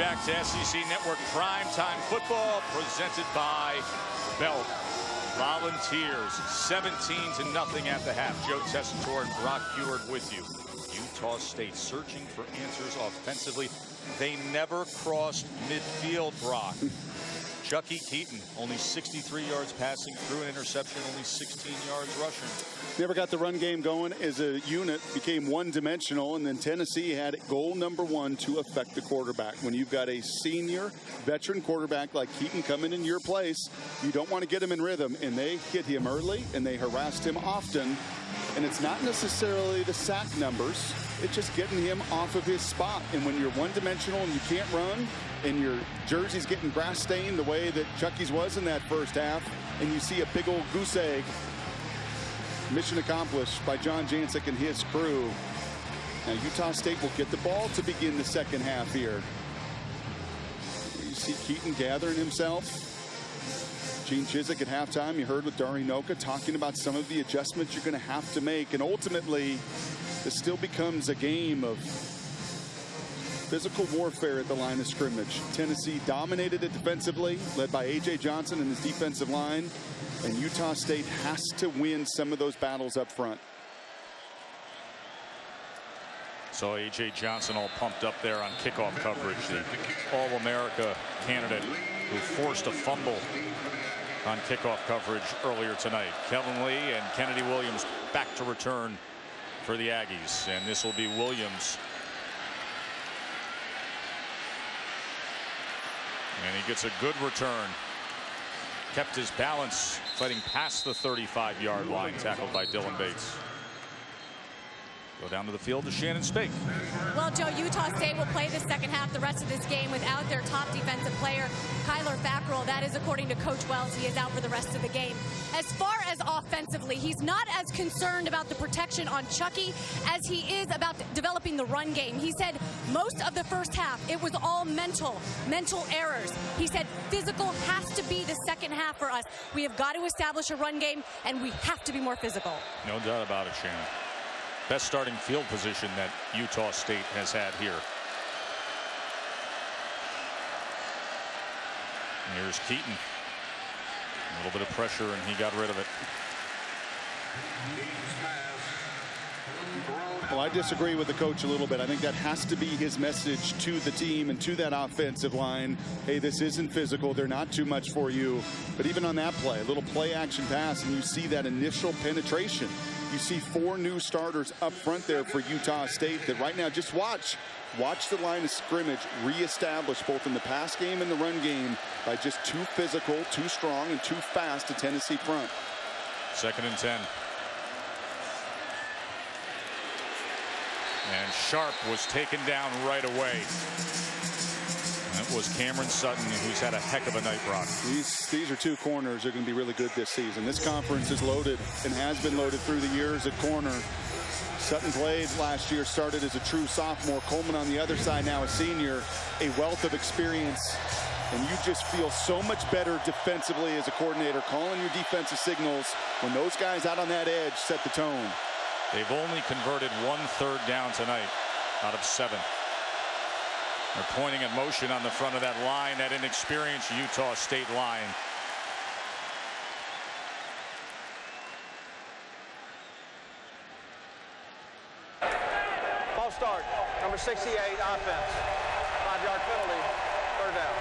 back to SEC Network Primetime Football, presented by Belk. Volunteers, 17-0 at the half. Joe Tessitore and Brock Huard with you. Utah State searching for answers offensively. They never crossed midfield, Brock. Chucky Keaton, only 63 yards passing, threw an interception, only 16 yards rushing. Never got the run game going as a unit, became one-dimensional, and then Tennessee had goal number one to affect the quarterback. When you've got a senior veteran quarterback like Keaton coming in your place, you don't want to get him in rhythm, and they hit him early, and they harassed him often. And it's not necessarily the sack numbers, it's just getting him off of his spot. And when you're one-dimensional and you can't run, and your jersey's getting grass stained the way that Chucky's was in that first half, and you see a big old goose egg, mission accomplished by John Jancic and his crew. Now Utah State will get the ball to begin the second half here. You see Keaton gathering himself. Gene Chizik at halftime, you heard with Dari Noka talking about some of the adjustments you're going to have to make. And ultimately, this still becomes a game of physical warfare at the line of scrimmage. Tennessee dominated it defensively, led by A.J. Johnson and his defensive line. And Utah State has to win some of those battles up front. So A.J. Johnson all pumped up there on kickoff coverage. The All-America candidate who forced a fumble on kickoff coverage earlier tonight. Kellen Lee and Kennedy Williams back to return for the Aggies. And this will be Williams. And he gets a good return. Kept his balance, fighting past the 35-yard line, tackled by Dylan Bates. Go down to the field to Shannon Spake. Well, Joe, Utah State will play the second half, the rest of this game, without their top defensive player, Kyler Fackrell. That is according to Coach Wells. He is out for the rest of the game. As far as offensively, he's not as concerned about the protection on Chucky as he is about developing the run game. He said most of the first half, it was all mental errors. He said physical has to be the second half for us. We have got to establish a run game, and we have to be more physical. No doubt about it, Shannon. Best starting field position that Utah State has had here. And here's Keaton. A little bit of pressure, and he got rid of it. Well, I disagree with the coach a little bit. I think that has to be his message to the team and to that offensive line. Hey, this isn't physical. They're not too much for you. But even on that play, a little play action pass, and you see that initial penetration. You see four new starters up front there for Utah State that right now, just watch the line of scrimmage reestablish both in the pass game and the run game by just too physical, too strong, and too fast to Tennessee front. 2nd and 10. And Sharp was taken down right away. And it was Cameron Sutton, who's had a heck of a night, Brock. These are two corners that are going to be really good this season. This conference is loaded and has been loaded through the years at corner. Sutton played last year, started as a true sophomore. Coleman on the other side, now a senior. A wealth of experience. And you just feel so much better defensively as a coordinator, calling your defensive signals when those guys out on that edge set the tone. They've only converted 1 third down tonight out of 7. They're pointing at motion on the front of that line, that inexperienced Utah State line. False start, number 68, offense. 5-yard penalty, 3rd down.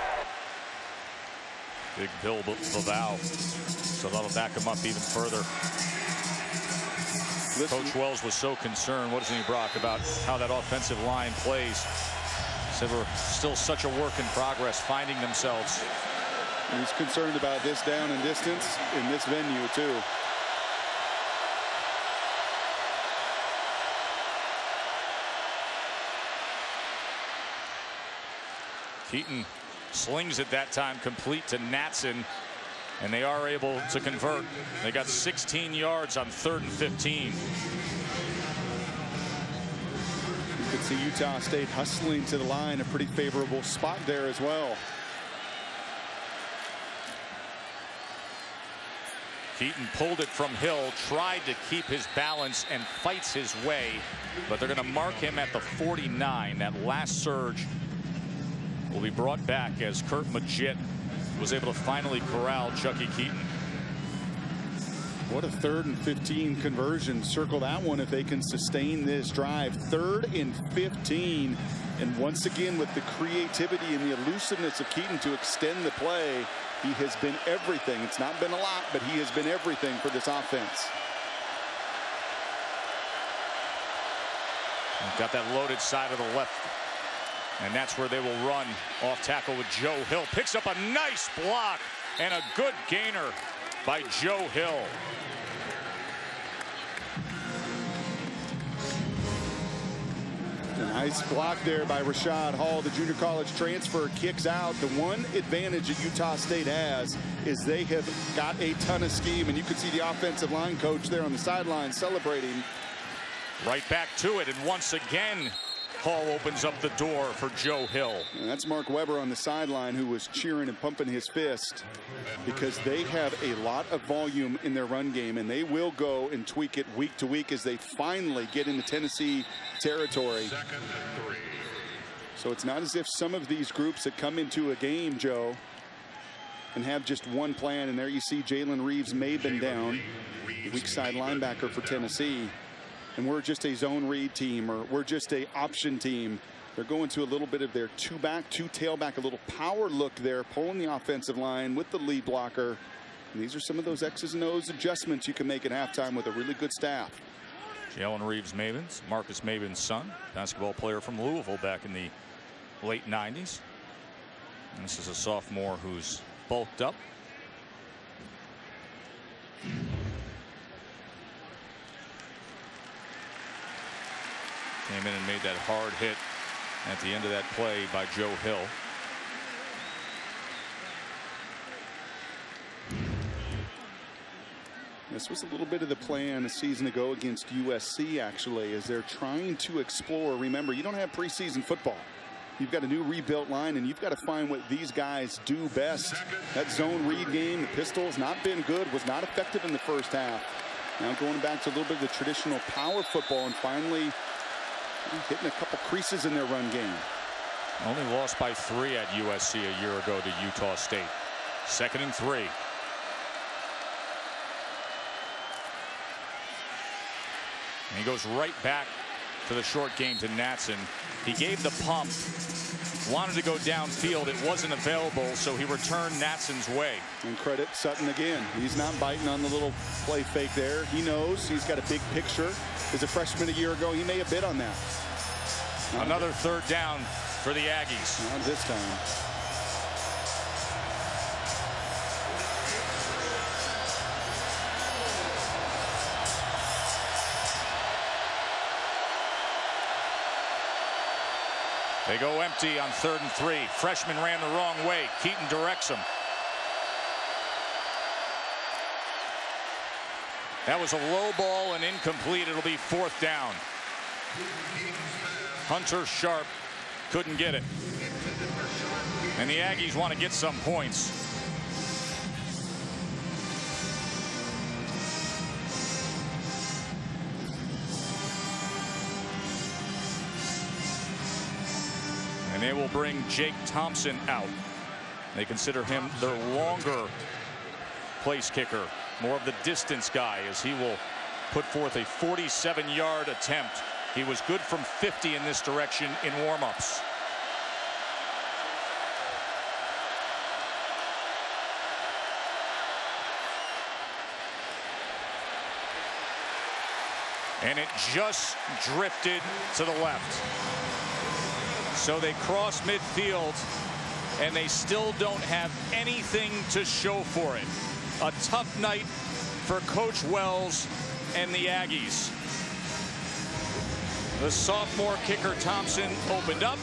Big Bill Bavau, so that'll back him up even further. Listen. Coach Wells was so concerned, what doesn't he, Brock, about how that offensive line plays. Said we're still such a work in progress, finding themselves. He's concerned about this down and distance in this venue too. Keaton slings it that time complete to Natson, and they are able to convert. They got 16 yards on 3rd and 15. You can see Utah State hustling to the line, a pretty favorable spot there as well. Keaton pulled it from Hill, tried to keep his balance and fights his way, but they're going to mark him at the 49. That last surge will be brought back as Kurt Maggitt was able to finally corral Chucky Keaton. What a 3rd and 15 conversion. Circle that one if they can sustain this drive. 3rd and 15. And once again, with the creativity and the elusiveness of Keaton to extend the play, he has been everything. It's not been a lot, but he has been everything for this offense. Got that loaded side of the left. And that's where they will run off tackle with Joe Hill. Picks up a nice block and a good gainer by Joe Hill. A nice block there by Rashad Hall. The junior college transfer kicks out. The one advantage that Utah State has is they have got a ton of scheme, and you can see the offensive line coach there on the sideline celebrating. Right back to it, and once again Hall opens up the door for Joe Hill. And that's Mark Weber on the sideline, who was cheering and pumping his fist, because they have a lot of volume in their run game, and they will go and tweak it week to week as they finally get into Tennessee territory. So it's not as if some of these groups that come into a game, Joe, and have just one plan. And there you see Jalen Reeves-Maben down, the weak side linebacker for Tennessee. And we're just a zone read team, or we're just a option team. They're going to a little bit of their two-back, two-tailback, a little power look there, pulling the offensive line with the lead blocker. And these are some of those X's and O's adjustments you can make at halftime with a really good staff. Jalen Reeves-Maben, Marcus Maben's son, basketball player from Louisville back in the late 90s. And this is a sophomore who's bulked up. Came in and made that hard hit at the end of that play by Joe Hill. This was a little bit of the plan a season ago against USC, actually, as they're trying to explore. Remember, you don't have preseason football. You've got a new rebuilt line, and you've got to find what these guys do best. That zone read game, the pistol has not been good, was not effective in the first half. Now going back to a little bit of the traditional power football, and finally hitting a couple creases in their run game. Only lost by 3 at USC a year ago to Utah State. 2nd and 3. And he goes right back to the short game to Natson. He gave the pump, wanted to go downfield. It wasn't available, so he returned Natson's way. And credit Sutton again. He's not biting on the little play fake there. He knows he's got a big picture. As a freshman a year ago, he may have bid on that. Another 3rd down for the Aggies. Not this time. They go empty on 3rd and 3. Freshman ran the wrong way. Keaton directs him. That was a low ball and incomplete. It'll be 4th down. Hunter Sharp couldn't get it. And the Aggies want to get some points. And they will bring Jake Thompson out. They consider him their longer place kicker, more of the distance guy, as he will put forth a 47-yard attempt. He was good from 50 in this direction in warm-ups. And it just drifted to the left. So they cross midfield, and they still don't have anything to show for it. A tough night for Coach Wells and the Aggies. The sophomore kicker Thompson opened up,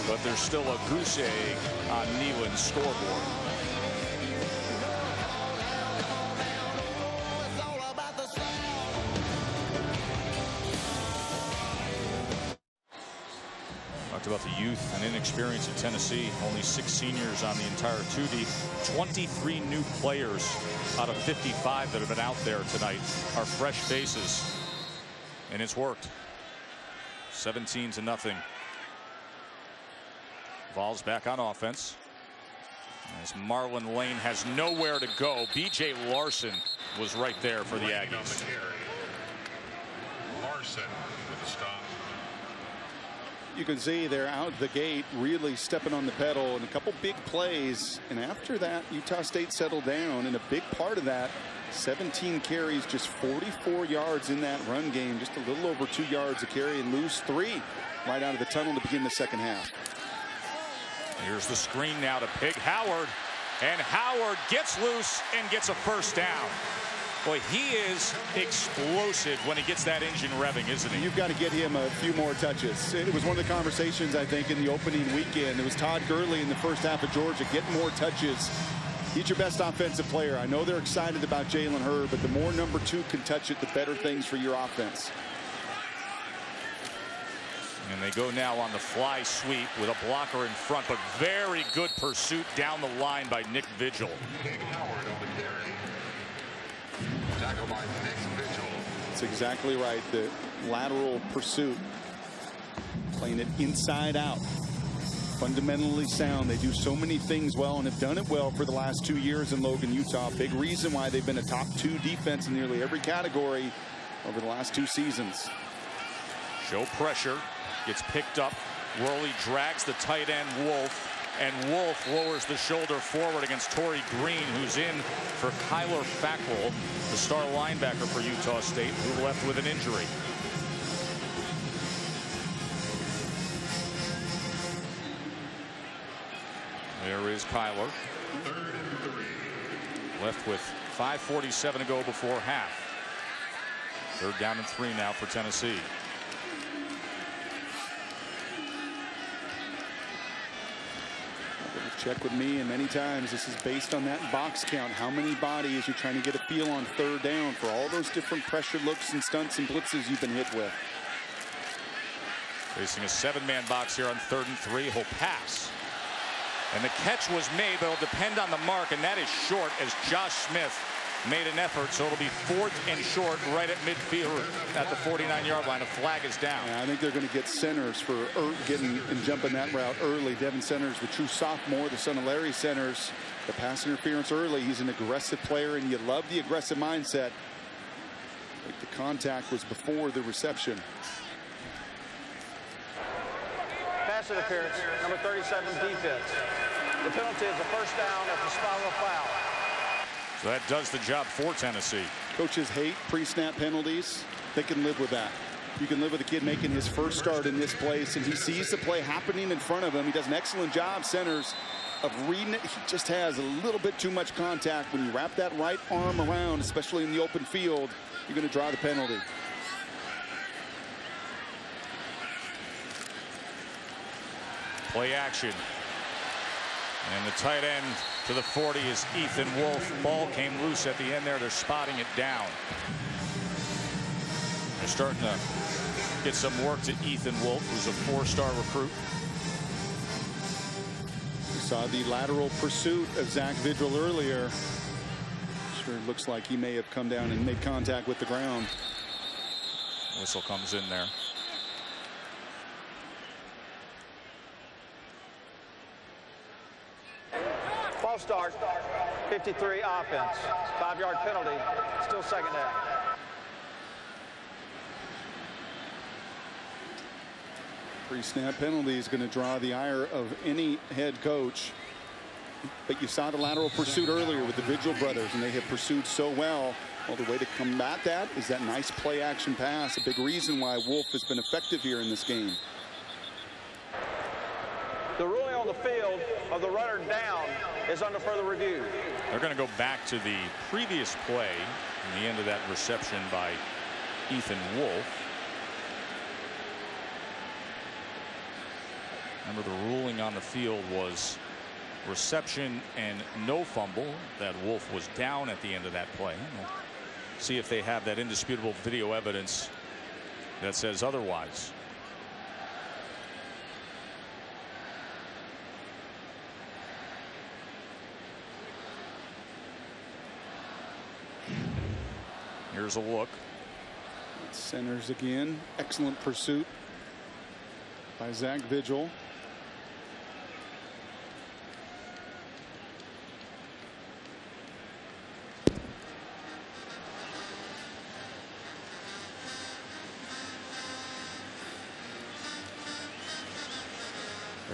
but there's still a goose egg on Neyland's scoreboard. Talked about the youth and inexperience at Tennessee. Only 6 seniors on the entire 2D. 23 new players out of 55 that have been out there tonight are fresh faces. And it's worked. 17-0. Falls back on offense. As Marlon Lane has nowhere to go. B.J. Larson was right there for the Aggies. Larson with a stop. You can see they're out the gate, really stepping on the pedal, and a couple big plays. And after that, Utah State settled down, and a big part of that, 17 carries, just 44 yards in that run game, just a little over 2 yards a carry, and lose 3 right out of the tunnel to begin the second half. Here's the screen now to Pig Howard, and Howard gets loose and gets a first down. Boy, he is explosive when he gets that engine revving, isn't he? You've got to get him a few more touches. It was one of the conversations, I think, in the opening weekend. It was Todd Gurley in the first half of Georgia. Get more touches. He's your best offensive player. I know they're excited about Jalen Hurd, but the more number 2 can touch it, the better things for your offense. And they go now on the fly sweep with a blocker in front, but very good pursuit down the line by Nick Vigil. Pig Howard on the carry. Tackle by Nick Vigil. That's exactly right. The lateral pursuit, playing it inside out. Fundamentally sound. They do so many things well and have done it well for the last 2 years in Logan, Utah. Big reason why they've been a top 2 defense in nearly every category over the last 2 seasons. Show pressure. Gets picked up. Worley drags the tight end Wolf, and Wolf lowers the shoulder forward against Torrey Green, who's in for Kyler Fackrell, the star linebacker for Utah State, who left with an injury. There is Kyler. Left with 5:47 to go before half. 3rd down and 3 now for Tennessee. Check with me, and many times this is based on that box count. How many bodies you're trying to get a feel on 3rd down for all those different pressure looks and stunts and blitzes you've been hit with. Facing a 7-man box here on 3rd and 3. He'll pass. And the catch was made, but it'll depend on the mark, and that is short as Josh Smith made an effort, so it'll be 4th and short right at midfield at the 49-yard line. A flag is down. Yeah, I think they're going to get Centers for getting and jumping that route early. Devin Centers, the true sophomore, the son of Larry Centers. The pass interference early. He's an aggressive player, and you love the aggressive mindset. Like the contact was before the reception. Pass interference, number 37, defense. The penalty is a first down after spot of a foul. So that does the job for Tennessee. Coaches hate pre-snap penalties. They can live with that. You can live with a kid making his first start in this place, and he sees the play happening in front of him. He does an excellent job, Centers, of reading it. He just has a little bit too much contact. When you wrap that right arm around, especially in the open field, you're going to draw the penalty. Play action. And the tight end to the 40 is Ethan Wolf. Ball came loose at the end there. They're spotting it down. They're starting to get some work to Ethan Wolf, who's a 4-star recruit. We saw the lateral pursuit of Zach Vigil earlier. Sure looks like he may have come down and made contact with the ground. Whistle comes in there. False start, 53 offense. 5-yard penalty, still second down. Pre-snap penalty is going to draw the ire of any head coach. But you saw the lateral pursuit earlier with the Vigil brothers, and they have pursued so well. Well, the way to combat that is that nice play action pass. A big reason why Wolf has been effective here in this game. The ruling on the field of the runner down is under further review. They're going to go back to the previous play in the end of that reception by Ethan Wolf. Remember, the ruling on the field was reception and no fumble. That Wolf was down at the end of that play. We'll see if they have that indisputable video evidence that says otherwise. Here's a look. Centers again. Excellent pursuit by Zach Vigil.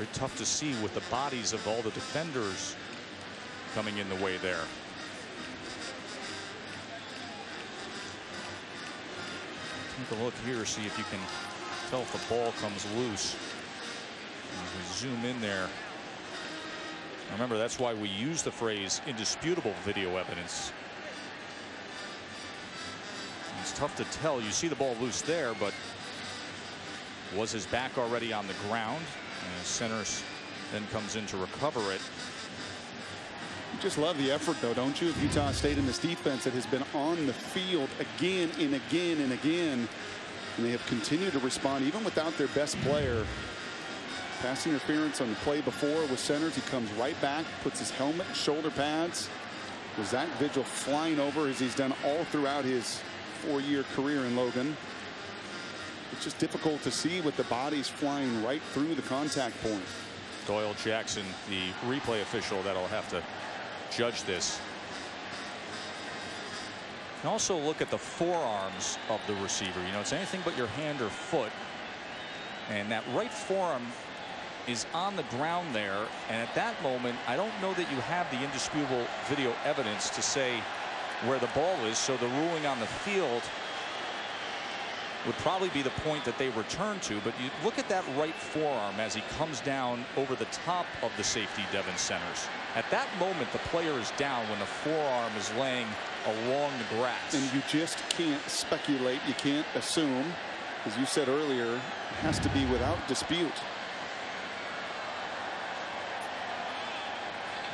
Very tough to see with the bodies of all the defenders coming in the way there. Take a look here, see if you can tell if the ball comes loose. As we zoom in there. Remember, that's why we use the phrase indisputable video evidence. It's tough to tell. You see the ball loose there, but was his back already on the ground? And center then comes in to recover it. You just love the effort, though, don't you? If Utah State in this defense that has been on the field again and again and again, and they have continued to respond even without their best player. Pass interference on the play before with centers. He comes right back, puts his helmet and shoulder pads. Was Zach Vigil flying over as he's done all throughout his 4-year career in Logan. It's just difficult to see with the bodies flying right through the contact point. Doyle Jackson, the replay official that'll have to judge this. You can also look at the forearms of the receiver. You know, it's anything but your hand or foot. And that right forearm is on the ground there. And at that moment, I don't know that you have the indisputable video evidence to say where the ball is. So the ruling on the field would probably be the point that they return to. But you look at that right forearm as he comes down over the top of the safety Devon centers. At that moment, the player is down when the forearm is laying along the grass. And you just can't speculate. You can't assume. As you said earlier, it has to be without dispute.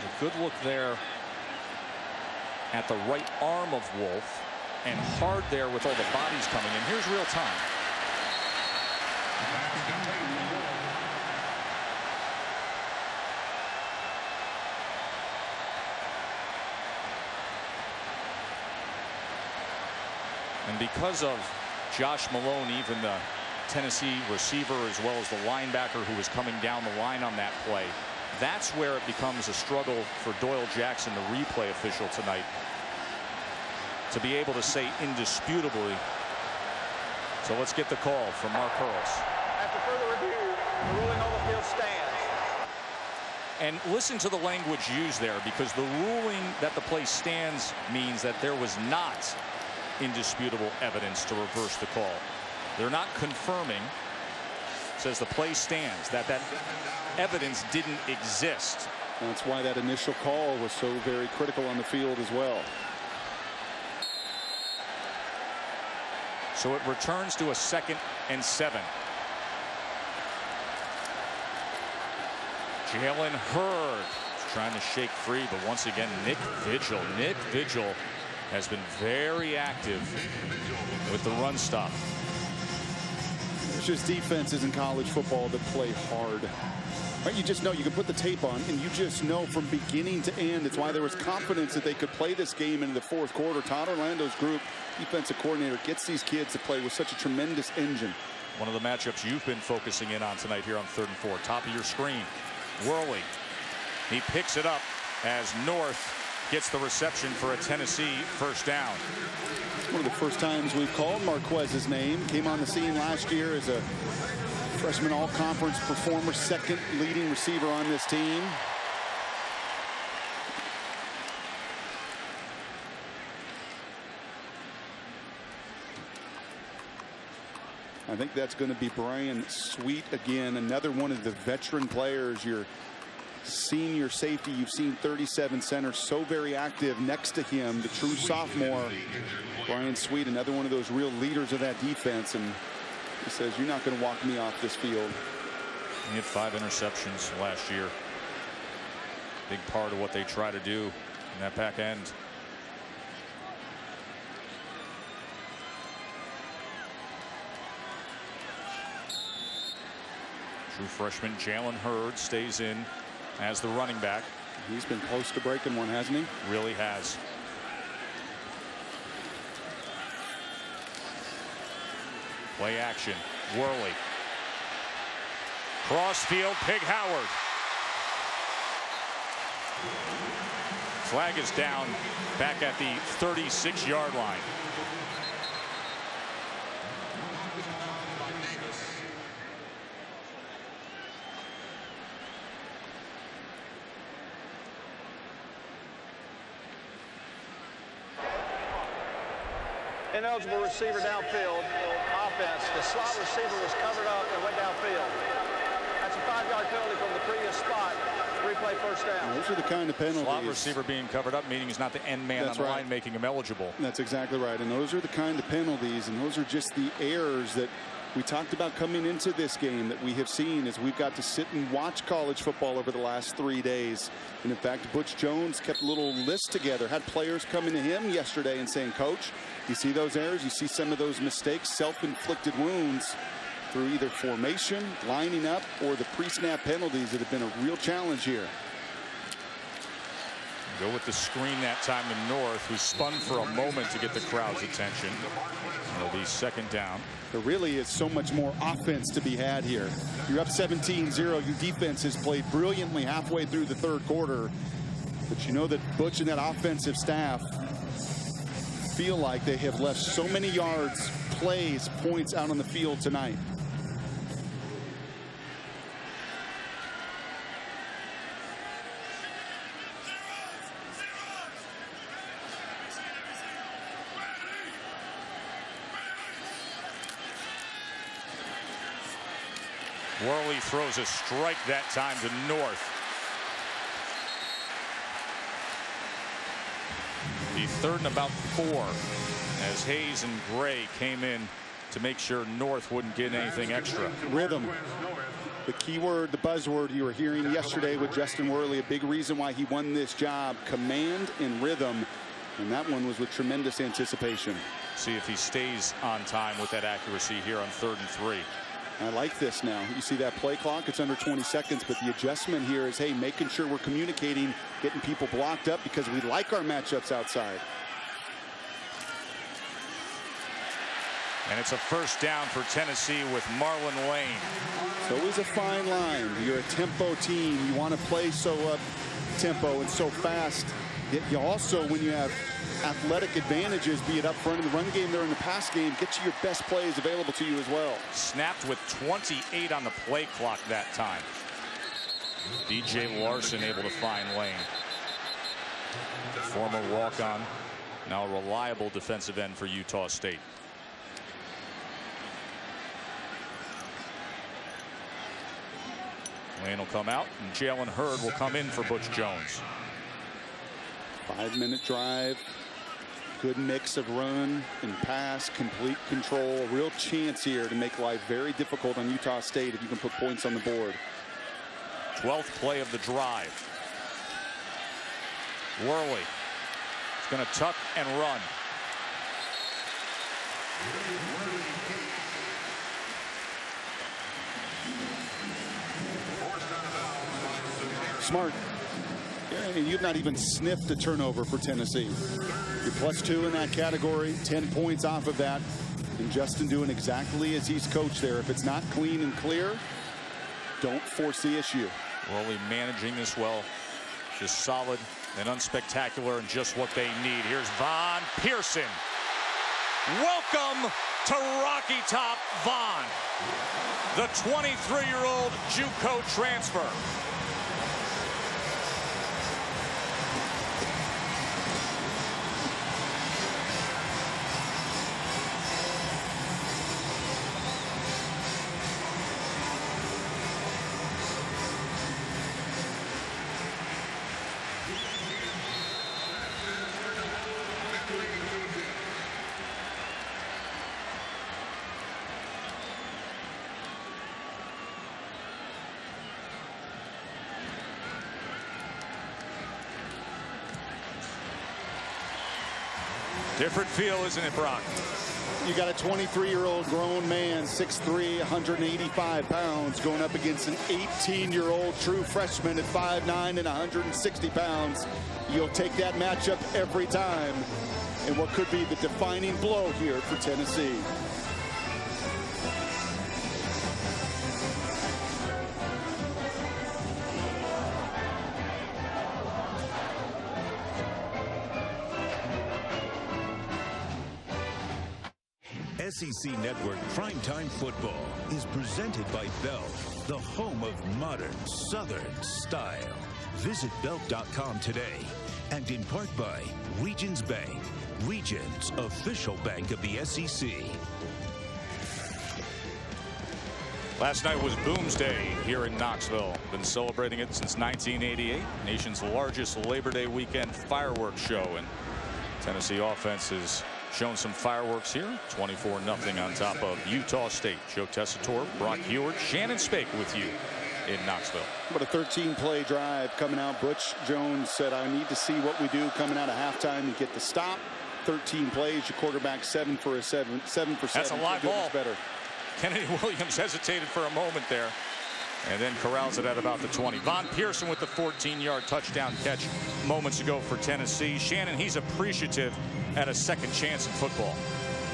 A good look there at the right arm of Wolf, and hard there with all the bodies coming in. Here's real time. And because of Josh Malone, even the Tennessee receiver as well as the linebacker who was coming down the line on that play, that's where it becomes a struggle for Doyle Jackson, the replay official tonight, to be able to say indisputably. So let's get the call from Mark Hurls. After further review, the ruling on the field stands. And listen to the language used there, because the ruling that the play stands means that there was not indisputable evidence to reverse the call. They're not confirming. It says the play stands, that evidence didn't exist. That's why that initial call was so very critical on the field as well. So it returns to a 2nd and 7. Jalen Hurd is trying to shake free, but once again, Nick Vigil has been very active with the run stop. It's just defenses in college football that play hard. Right? You just know, you can put the tape on and you just know from beginning to end. It's why there was confidence that they could play this game into the 4th quarter. Todd Orlando's group, defensive coordinator, gets these kids to play with such a tremendous engine. One of the matchups you've been focusing in on tonight here on 3rd and 4. Top of your screen. Worley. He picks it up as North gets the reception for a Tennessee first down. One of the first times we've called Marquez's name. Came on the scene last year as a freshman all-conference performer, 2nd leading receiver on this team. I think that's going to be Brian Sweet again, another one of the veteran players. Your senior safety, you've seen 37 centers, so very active next to him, the true sophomore Brian Sweet, another one of those real leaders of that defense, and he says, you're not going to walk me off this field. He had 5 interceptions last year. Big part of what they try to do in that back end. True freshman Jalen Hurd stays in as the running back. He's been close to breaking one, hasn't he? Really has. Play action. Worley. Crossfield. Pig Howard. Flag is down back at the 36-yard line. Ineligible receiver downfield. Offense. The slot receiver was covered up and went downfield. That's a 5-yard penalty from the previous spot. Replay first down. Those are the kind of penalties. Slot receiver being covered up, meaning he's not the end man on the line, making him eligible. That's exactly right. And those are the kind of penalties, and those are just the errors that we talked about coming into this game that we have seen as we've got to sit and watch college football over the last 3 days. And in fact, Butch Jones kept a little list together, had players coming to him yesterday and saying, Coach, you see those errors, you see some of those mistakes, self-inflicted wounds through either formation, lining up, or the pre-snap penalties that have been a real challenge here. Go with the screen that time to North, who spun for a moment to get the crowd's attention. It'll be second down. There really is so much more offense to be had here. You're up 17-0. Your defense has played brilliantly halfway through the third quarter. But you know that Butch and that offensive staff feel like they have left so many yards, plays, points out on the field tonight. Worley throws a strike that time to North. The third and about 4 as Hayes and Gray came in to make sure North wouldn't get anything extra. Rhythm. The key word, the buzzword you were hearing yesterday with Justin Worley, a big reason why he won this job, command and rhythm. And that one was with tremendous anticipation. See if he stays on time with that accuracy here on 3rd and 3. I like this now. You see that play clock, it's under 20 seconds, but the adjustment here is, hey, making sure we're communicating, getting people blocked up because we like our matchups outside. And it's a first down for Tennessee with Marlon Lane. It's always a fine line. You're a tempo team. You want to play so up tempo and so fast. Yet you also, when you have athletic advantages, be it up front in the run game or in the pass game, get you your best plays available to you as well. Snapped with 28 on the play clock that time. DJ Larson able to find Lane. Former walk-on, now a reliable defensive end for Utah State. Lane will come out, and Jalen Hurd will come in for Butch Jones. 5-minute drive. Good mix of run and pass, complete control. A real chance here to make life very difficult on Utah State if you can put points on the board. 12th play of the drive. Worley is going to tuck and run. Smart. You've not even sniffed a turnover for Tennessee. You're +2 in that category, 10 points off of that. And Justin doing exactly as he's coached there. If it's not clean and clear, don't force the issue. Worley managing this well. Just solid and unspectacular and just what they need. Here's Von Pearson. Welcome to Rocky Top Von, the 23-year-old JUCO transfer. Different feel, isn't it, Brock? You got a 23-year-old grown man, 6'3", 185 pounds, going up against an 18-year-old true freshman at 5'9" and 160 pounds. You'll take that matchup every time. And what could be the defining blow here for Tennessee. SEC Network Primetime Football is presented by Belk, the home of modern Southern style. Visit Belk.com today, and in part by Regions Bank, Regions' official bank of the SEC. Last night was Booms Day here in Knoxville. Been celebrating it since 1988. Nation's largest Labor Day weekend fireworks show. And Tennessee offense has shown some fireworks here. 24-0 on top of Utah State. Joe Tessitore, Brock Heward, Shannon Spake with you in Knoxville. But a 13-play drive coming out. Butch Jones said, I need to see what we do coming out of halftime. You get the stop. 13 plays. Your quarterback 7 for 7. 7 for 7. That's a live ball. Better. Kennedy Williams hesitated for a moment there and then corrals it at about the 20. Von Pearson with the 14-yard touchdown catch moments ago for Tennessee. Shannon, he's appreciative at a second chance in football.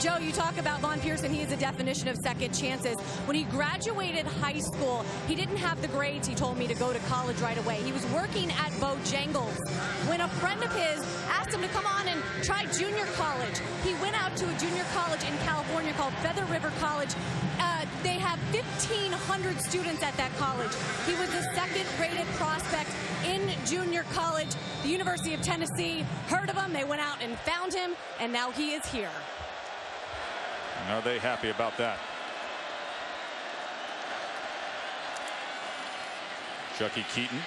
Joe, you talk about Von Pearson. He is a definition of second chances. When he graduated high school, he didn't have the grades, he told me, to go to college right away. He was working at Bojangles when a friend of his asked him to come on and try junior college. He went out to a junior college in California called Feather River College. They have 1,500 students at that college. He was a second-rated prospect in junior college. The University of Tennessee heard of him. They went out and found him, and now he is here. Are they happy about that? Chucky Keaton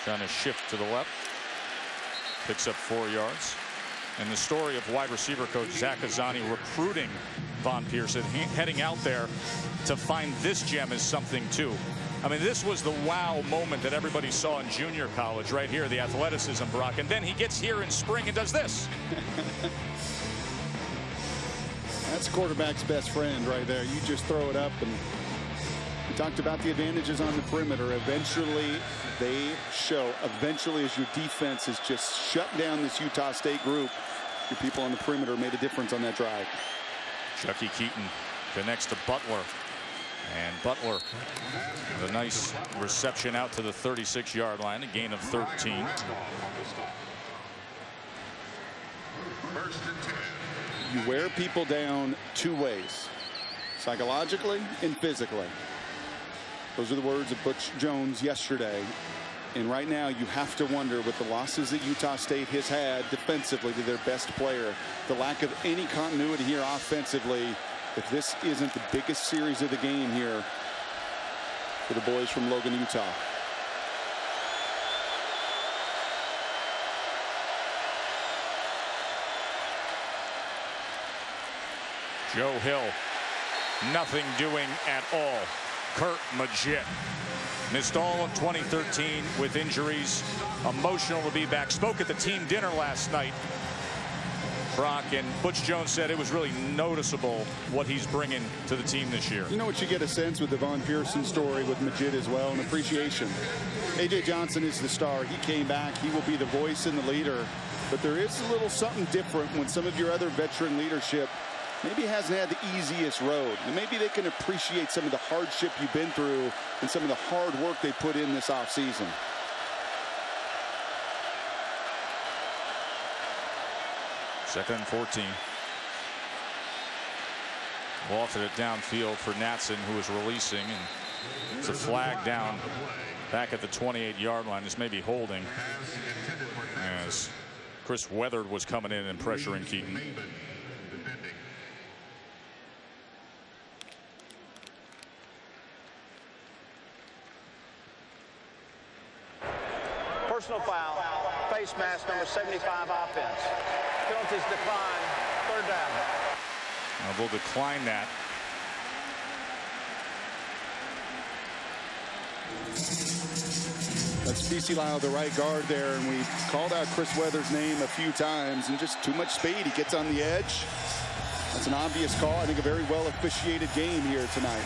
trying to shift to the left. Picks up 4 yards. And the story of wide receiver coach Zach Azzani recruiting Von Pearson, heading out there to find this gem is something too. I mean, this was the wow moment that everybody saw in junior college right here, the athleticism, Brock. And then he gets here in spring and does this. That's quarterback's best friend right there. You just throw it up. And we talked about the advantages on the perimeter. Eventually they show. Eventually, as your defense has just shut down this Utah State group, your people on the perimeter made a difference on that drive. Chucky Keaton connects to Butler. And Butler, the nice reception out to the 36-yard line, a gain of 13. You wear people down 2 ways, psychologically and physically. Those are the words of Butch Jones yesterday. And right now you have to wonder, with the losses that Utah State has had defensively to their best player, the lack of any continuity here offensively, if this isn't the biggest series of the game here for the boys from Logan, Utah. Joe Hill, nothing doing at all. Kurt Magid missed all of 2013 with injuries. Emotional to be back. Spoke at the team dinner last night, Brock, and Butch Jones said it was really noticeable what he's bringing to the team this year. You know what, you get a sense with the Von Pearson story with Magid as well, an appreciation. A.J. Johnson is the star. He came back. He will be the voice and the leader. But there is a little something different when some of your other veteran leadership maybe hasn't had the easiest road. And maybe they can appreciate some of the hardship you've been through and some of the hard work they put in this offseason. Second and 14. Lofted it downfield for Natson, who is releasing, and it's a flag down back at the 28-yard line. This may be holding, as Chris Weatherd was coming in and pressuring Keaton. Personal foul, face mask number 75 offense. Penalties decline, 3rd down. We'll decline that. That's PC Lyle, the right guard there, and we called out Chris Weatherd's name a few times, and just too much speed. He gets on the edge. That's an obvious call. I think a very well officiated game here tonight.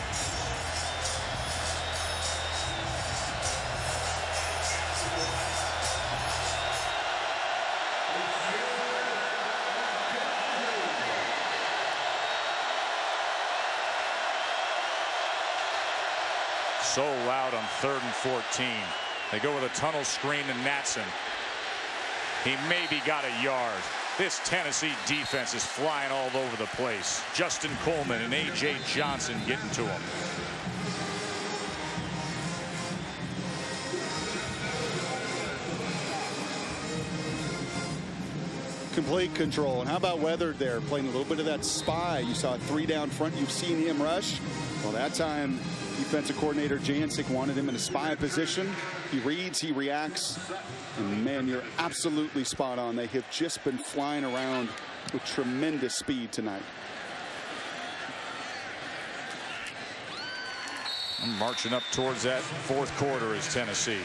So loud on 3rd and 14. They go with a tunnel screen to Natson. He maybe got a yard. This Tennessee defense is flying all over the place. Justin Coleman and A.J. Johnson getting to him. Complete control. And how about Weathered there, playing a little bit of that spy? You saw 3 down front. You've seen him rush. Well, that time, defensive coordinator Jancic wanted him in a spy position. He reads, he reacts. And, man, you're absolutely spot on. They have just been flying around with tremendous speed tonight. Marching up towards that fourth quarter is Tennessee.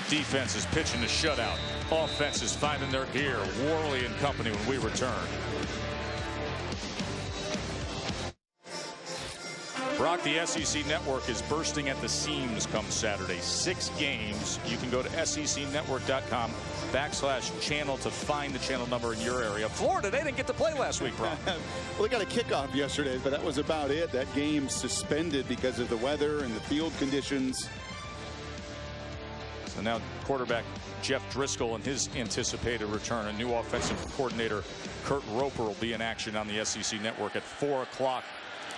Defense is pitching a shutout. Offense is finding their gear. Worley and company when we return. Brock, the SEC Network is bursting at the seams come Saturday. 6 games. You can go to secnetwork.com/channel to find the channel number in your area. Florida, they didn't get to play last week, Brock. Well, they got a kickoff yesterday, but that was about it. That game suspended because of the weather and the field conditions. So now quarterback Jeff Driscoll and his anticipated return. A new offensive coordinator, Kurt Roper, will be in action on the SEC Network at 4 o'clock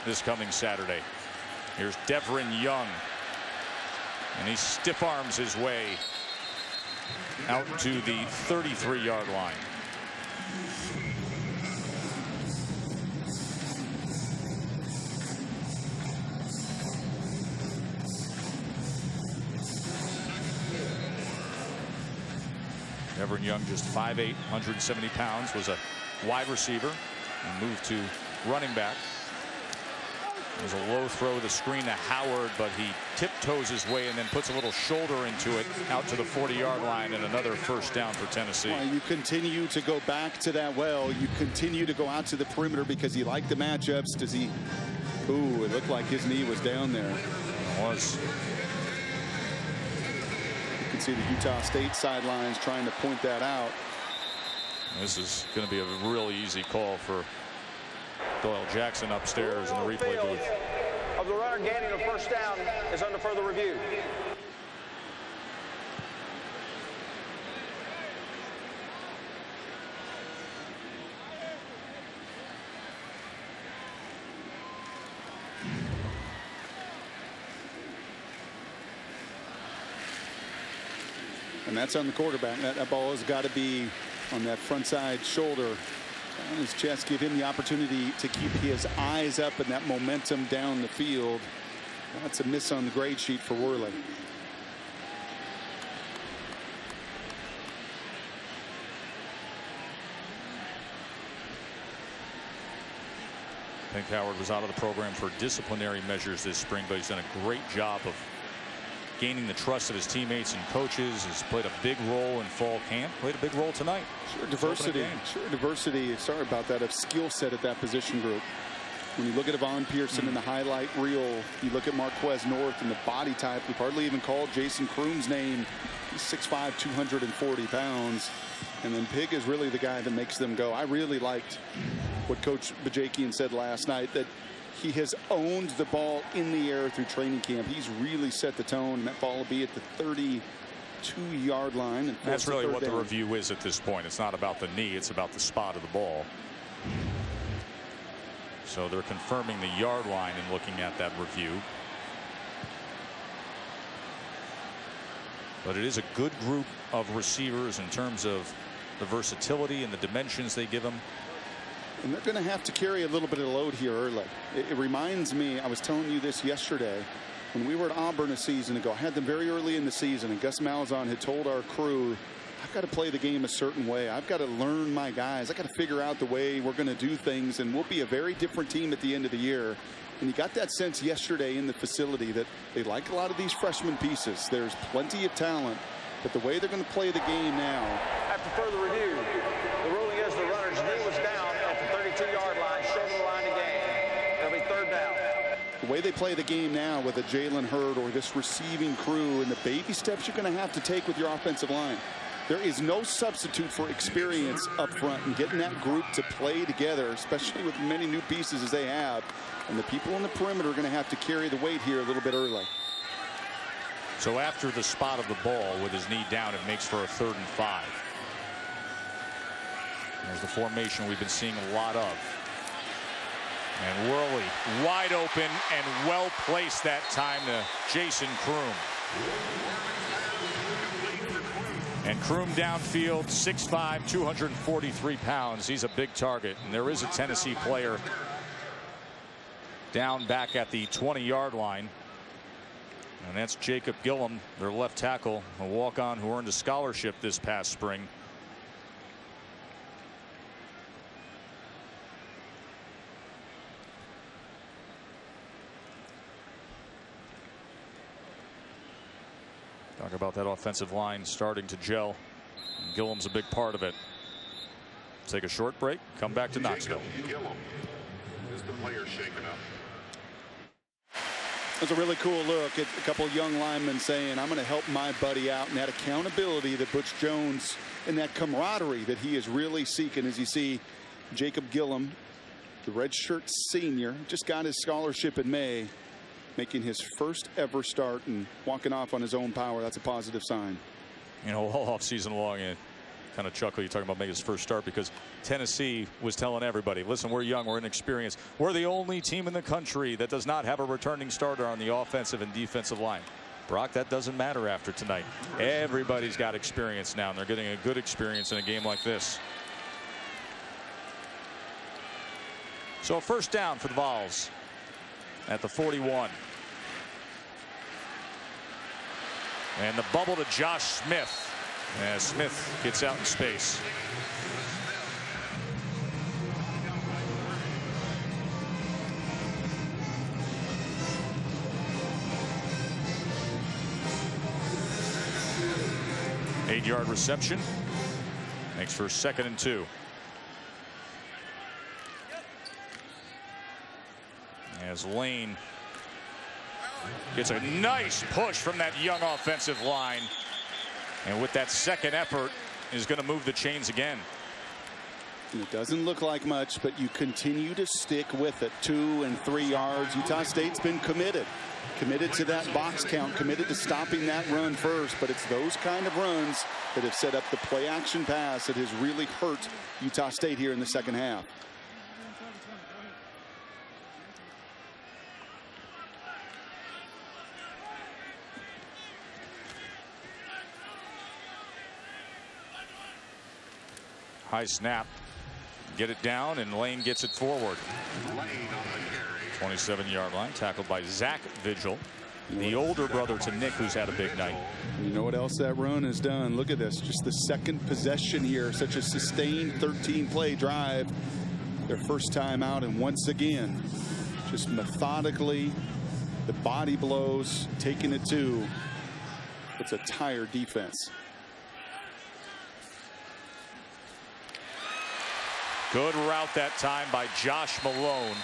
this coming Saturday. Here's Devin Young, and he stiff arms his way out to the 33-yard line. Devin Young, just 5'8", 170 pounds, was a wide receiver and moved to running back. It was a low throw, the screen to Howard, but he tiptoes his way and then puts a little shoulder into it out to the 40-yard line, and another first down for Tennessee. Well, you continue to go back to that well. You continue to go out to the perimeter because you like the matchups. Does he? Ooh, it looked like his knee was down there. It was. You can see the Utah State sidelines trying to point that out. This is going to be a really easy call for Doyle Jackson upstairs in the replay booth. Of the runner gaining a first down is under further review. And that's on the quarterback. That ball has got to be on that front side shoulder on his chest, give him the opportunity to keep his eyes up and that momentum down the field. That's a miss on the grade sheet for Worley. I think Howard was out of the program for disciplinary measures this spring, but he's done a great job of gaining the trust of his teammates and coaches. Has played a big role in fall camp. Played a big role tonight. Sure diversity. Sure diversity. Sorry about that. Of skill set at that position group. When you look at Avon Pearson in the highlight reel, you look at Marquez North and the body type. We've hardly even called Jason Kroom's name. He's 6'5", 240 pounds. And then Pig is really the guy that makes them go. I really liked what Coach Bajakian said last night, that he has owned the ball in the air through training camp. He's really set the tone. That ball will be at the 32-yard line. And that's really what the review is at this point. It's not about the knee. It's about the spot of the ball. So they're confirming the yard line and looking at that review. But it is a good group of receivers in terms of the versatility and the dimensions they give them. And they're going to have to carry a little bit of load here early. It reminds me, I was telling you this yesterday, when we were at Auburn a season ago. I had them very early in the season, and Gus Malzahn had told our crew, I've got to play the game a certain way. I've got to learn my guys. I've got to figure out the way we're going to do things, and we'll be a very different team at the end of the year. And you got that sense yesterday in the facility that they like a lot of these freshman pieces. There's plenty of talent, but the way they're going to play the game now. After further review, the ruling is the runner's knee was down at the 32-yard line, short of the line to gain. It'll be third down. The way they play the game now with a Jalen Hurd or this receiving crew and the baby steps you're going to have to take with your offensive line. There is no substitute for experience up front and getting that group to play together, especially with many new pieces as they have. And the people on the perimeter are going to have to carry the weight here a little bit early. So after the spot of the ball with his knee down, it makes for a 3rd and 5. There's the formation we've been seeing a lot of. And Worley wide open and well placed that time to Jason Kroom. And Kroom downfield, 6'5", 243 pounds. He's a big target. And there is a Tennessee player down back at the 20-yard line. And that's Jacob Gillum, their left tackle, a walk-on who earned a scholarship this past spring. Talk about that offensive line starting to gel. And Gillum's a big part of it. Take a short break, come back to Knoxville. Gillum is the player shaken up. It was a really cool look at a couple of young linemen saying, I'm going to help my buddy out, and that accountability that Butch Jones and that camaraderie that he is really seeking. As you see Jacob Gillum, the redshirt senior, just got his scholarship in May, making his first ever start and walking off on his own power. That's a positive sign. You know, all off season long, and kind of chuckle, you're talking about making his first start, because Tennessee was telling everybody, listen, we're young, we're inexperienced. We're the only team in the country that does not have a returning starter on the offensive and defensive line. Brock, that doesn't matter after tonight. Everybody's got experience now, and they're getting a good experience in a game like this. So a first down for the Vols at the 41. And the bubble to Josh Smith. As Smith gets out in space. Eight-yard reception. Makes for 2nd and 2. As Lane gets a nice push from that young offensive line. And with that second effort, is going to move the chains again. It doesn't look like much, but you continue to stick with it. 2 and 3 yards. Utah State's been committed to that box count, committed to stopping that run first. But it's those kind of runs that have set up the play action pass that has really hurt Utah State here in the second half. High snap, get it down, and Lane gets it forward. 27-yard line, tackled by Zach Vigil, the older brother to Nick, who's had a big night. You know what else that run has done? Look at this, just the second possession here, such a sustained 13-play drive. Their first time out, and once again, just methodically, the body blows, taking it to. It's a tired defense. Good route that time by Josh Malone.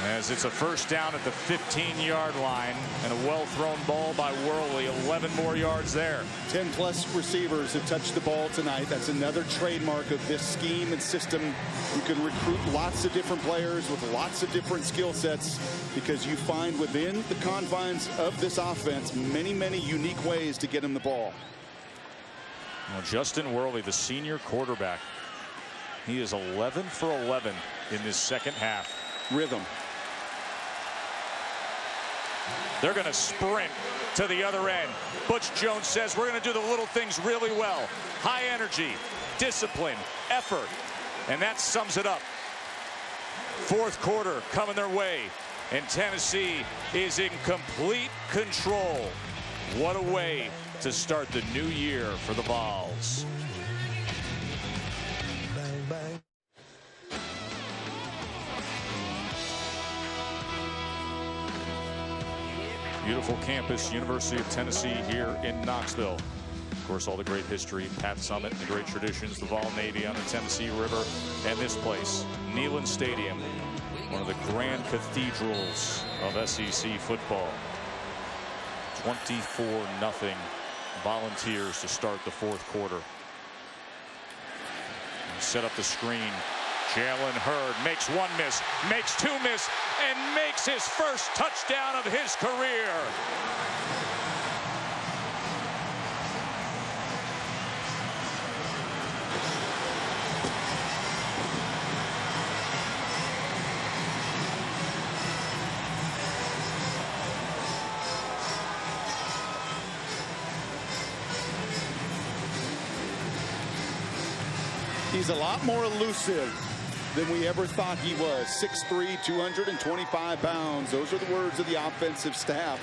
As it's a first down at the 15-yard line, and a well-thrown ball by Worley. 11 more yards there. 10+ receivers have touched the ball tonight. That's another trademark of this scheme and system. You can recruit lots of different players with lots of different skill sets, because you find within the confines of this offense many, many unique ways to get them the ball. Well, Justin Worley, the senior quarterback, he is 11 for 11 in this second half. Rhythm. They're going to sprint to the other end. Butch Jones says we're going to do the little things really well. High energy, discipline, effort, and that sums it up. Fourth quarter coming their way, and Tennessee is in complete control. What a way to start the new year for the Vols. Beautiful campus, University of Tennessee here in Knoxville. Of course, all the great history, Pat Summitt, the great traditions, the Vol Navy on the Tennessee River, and this place, Neyland Stadium, one of the grand cathedrals of SEC football. 24-0 Volunteers to start the fourth quarter. Set up the screen. Jalen Hurd makes one miss, makes two miss, and makes his first touchdown of his career. He's a lot more elusive than we ever thought he was. 6'3", 225 pounds. Those are the words of the offensive staff.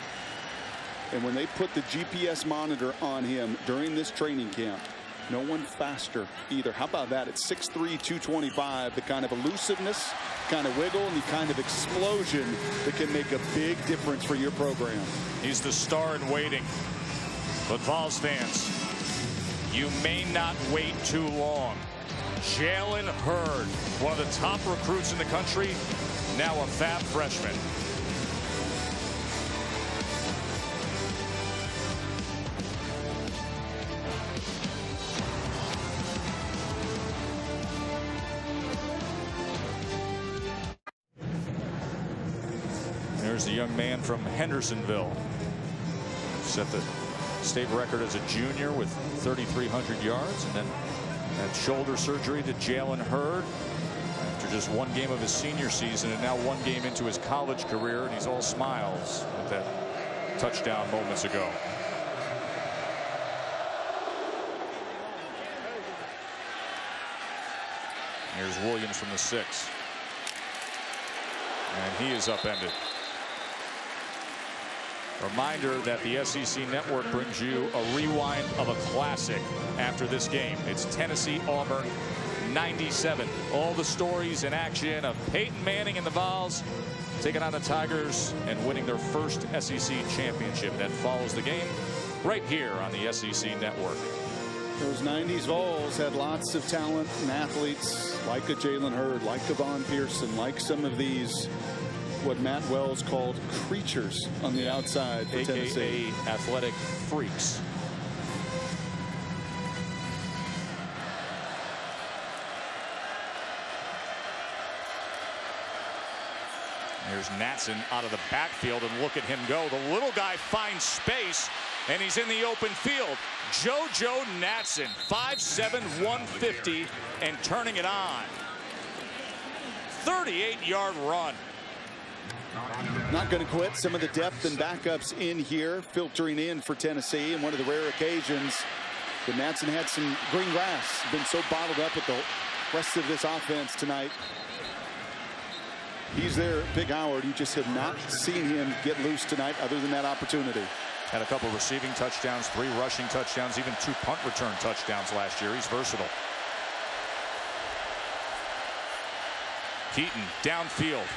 And when they put the GPS monitor on him during this training camp, no one faster either. How about that? It's 6'3", 225. The kind of elusiveness, kind of wiggle, and the kind of explosion that can make a big difference for your program. He's the star in waiting. But Vols fans, you may not wait too long. Jalen Hurd, one of the top recruits in the country, now a fab freshman. There's a young man from Hendersonville. Set the state record as a junior with 3,300 yards, and then had shoulder surgery to Jalen Hurd after just one game of his senior season, and now one game into his college career, and he's all smiles with that touchdown moments ago. Here's Williams from the 6. And he is upended. Reminder that the SEC Network brings you a rewind of a classic after this game. It's Tennessee-Auburn 97. All the stories and action of Peyton Manning and the Vols taking on the Tigers and winning their first SEC championship. That follows the game right here on the SEC Network. Those 90s Vols had lots of talent and athletes like a Jalen Hurd, like a Von Pearson, like some of these what Matt Wells called creatures on the outside for Tennessee. AKA athletic freaks. Here's Natson out of the backfield, and look at him go. The little guy finds space, and he's in the open field. JoJo Natson, 5'7", 150, and turning it on. 38-yard run. Not going to quit. Some of the depth and backups in here filtering in for Tennessee, and one of the rare occasions that Natson had some green grass. Been so bottled up with the rest of this offense tonight. He's there, Big Howard. You just have not seen him get loose tonight other than that opportunity. Had a couple receiving touchdowns, 3 rushing touchdowns, even 2 punt return touchdowns last year. He's versatile. Keaton downfield.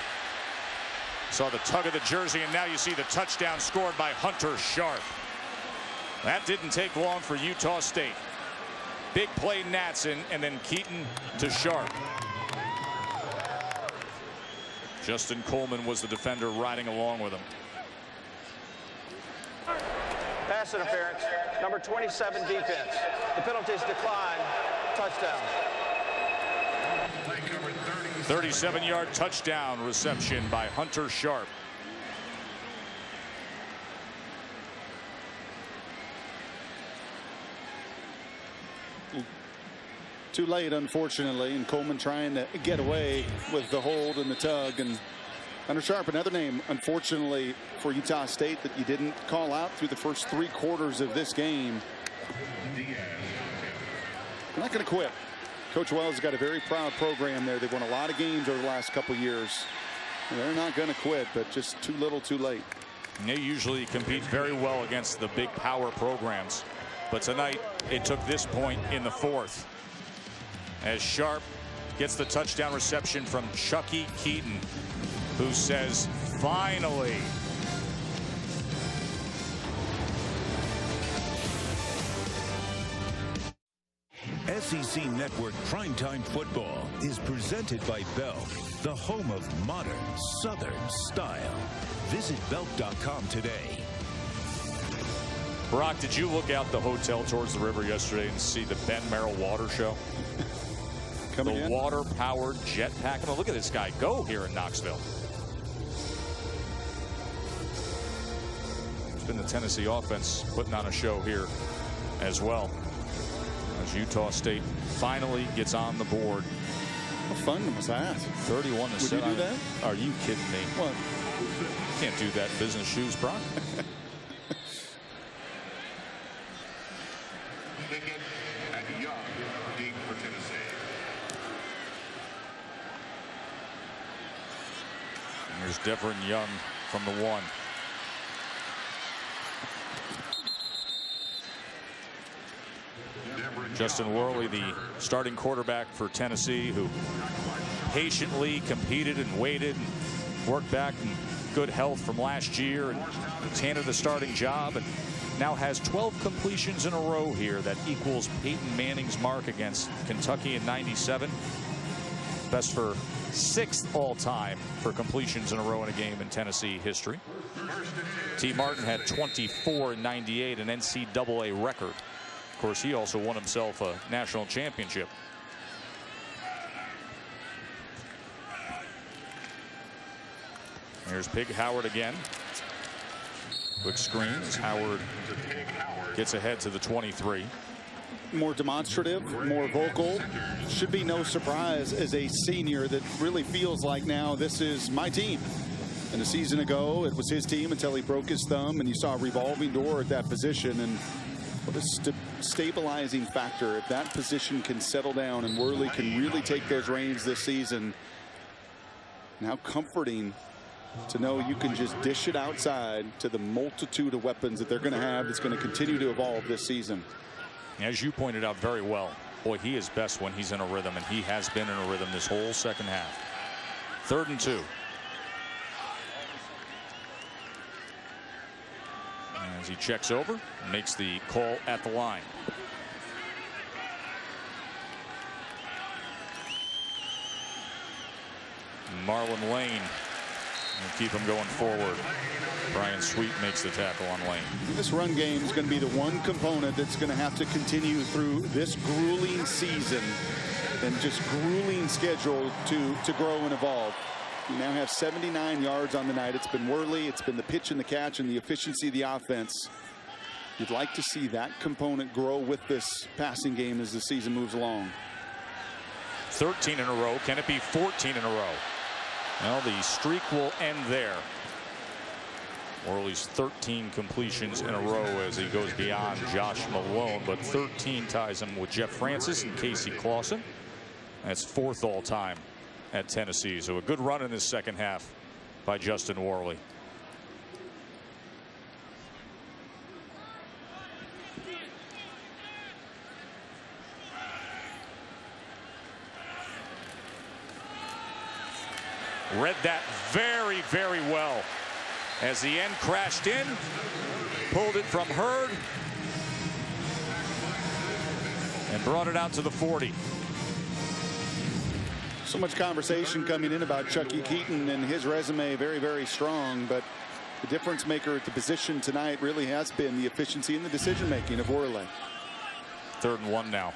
Saw the tug of the jersey, and now you see the touchdown scored by Hunter Sharp. That didn't take long for Utah State. Big play Natson, and then Keaton to Sharp. Justin Coleman was the defender riding along with him. Pass interference, number 27 defense. The penalties decline. Touchdown. 37-yard touchdown reception by Hunter Sharp. Too late, unfortunately, and Coleman trying to get away with the hold and the tug. And Hunter Sharp, another name, unfortunately, for Utah State that you didn't call out through the first 3 quarters of this game. They're not going to quit. Coach Wells has got a very proud program there. They've won a lot of games over the last couple years. And they're not going to quit, but just too little, too late. And they usually compete very well against the big power programs. But tonight, it took this point in the 4th. As Sharp gets the touchdown reception from Chucky Keaton, who says, finally. SEC Network Primetime Football is presented by Belk, the home of modern Southern style. Visit belk.com today. Brock, did you look out the hotel towards the river yesterday and see the Ben Merrill water show? The water-powered jetpack. I mean, look at this guy go here in Knoxville. It's been the Tennessee offense putting on a show here as well, as Utah State finally gets on the board. How fun was that? 31 to 7. Would you do that? Are you kidding me? What? Can't do that in business shoes, Brock. Pickett and Young, deep for Tennessee. Here's Deverin Young from the 1. Justin Worley, the starting quarterback for Tennessee, who patiently competed and waited and worked back in good health from last year and was handed the starting job, and now has 12 completions in a row here. That equals Peyton Manning's mark against Kentucky in '97. Best for 6th all-time for completions in a row in a game in Tennessee history. T. Martin had 24 in '98, an NCAA record. Of course, he also won himself a national championship. Here's Pig Howard again. Quick screens. Howard gets ahead to the 23. More demonstrative, more vocal. Should be no surprise as a senior that really feels like now this is my team. And a season ago, it was his team until he broke his thumb, and you saw a revolving door at that position. And what a stabilizing factor if that position can settle down and Worley can really take those reins this season. Now comforting to know you can just dish it outside to the multitude of weapons that they're going to have that's going to continue to evolve this season. As you pointed out very well, boy, he is best when he's in a rhythm, and he has been in a rhythm this whole second half. 3rd and 2. As he checks over, makes the call at the line. Marlon Lane will keep him going forward. Brian Sweet makes the tackle on Lane. This run game is going to be the one component that's going to have to continue through this grueling season and just grueling schedule to grow and evolve. You now have 79 yards on the night. It's been Worley, it's been the pitch and the catch and the efficiency of the offense. You'd like to see that component grow with this passing game as the season moves along. 13 in a row. Can it be 14 in a row? Well, the streak will end there. Worley's 13 completions in a row as he goes beyond Josh Malone, but 13 ties him with Jeff Francis and Casey Clausen. That's 4th all time at Tennessee. So a good run in this second half by Justin Worley. Read that very, very well as the end crashed in, pulled it from Hurd, and brought it out to the 40. So much conversation coming in about Chucky Keaton and his resume, very, very strong, but the difference maker at the position tonight really has been the efficiency and the decision making of Worley. 3rd and 1 now.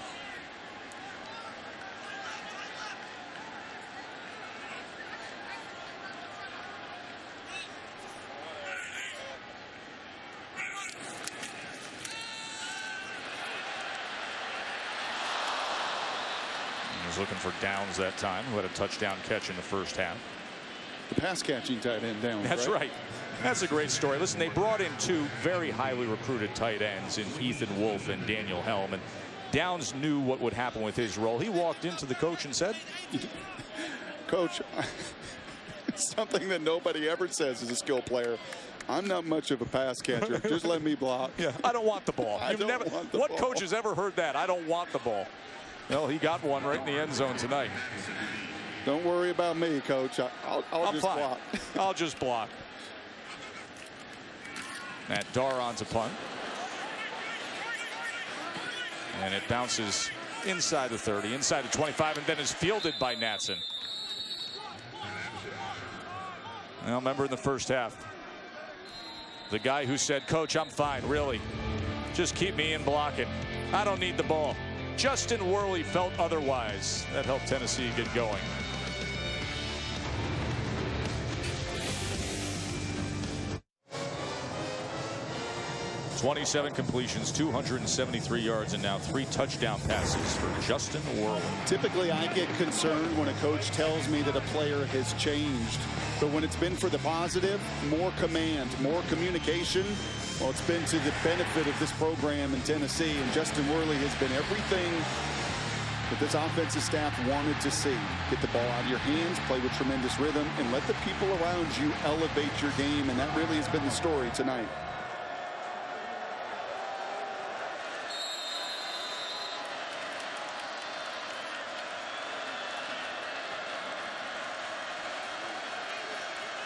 Looking for Downs that time, who had a touchdown catch in the first half. The pass catching tight end Downs. That's right. That's a great story. Listen, they brought in 2 very highly recruited tight ends in Ethan Wolf and Daniel Helm, and Downs knew what would happen with his role. He walked into the coach and said, Coach, something that nobody ever says as a skill player. I'm not much of a pass catcher. Just let me block. Yeah, I don't want the ball. What ball. coach has ever heard that? I don't want the ball. Well, he got one right in the end zone tonight. Don't worry about me, Coach. I'll just block. I'll just block. Matt Daron to punt. And it bounces inside the 30, inside the 25, and then is fielded by Natson. Well, remember in the first half, the guy who said, Coach, I'm fine, really. Just keep me in blocking. I don't need the ball. Justin Worley felt otherwise. That helped Tennessee get going. .27 completions, 273 yards, and now 3 touchdown passes for Justin Worley. Typically, I get concerned when a coach tells me that a player has changed. But when it's been for the positive, more command, more communication, well, it's been to the benefit of this program in Tennessee. And Justin Worley has been everything that this offensive staff wanted to see. Get the ball out of your hands, play with tremendous rhythm, and let the people around you elevate your game, and that really has been the story tonight.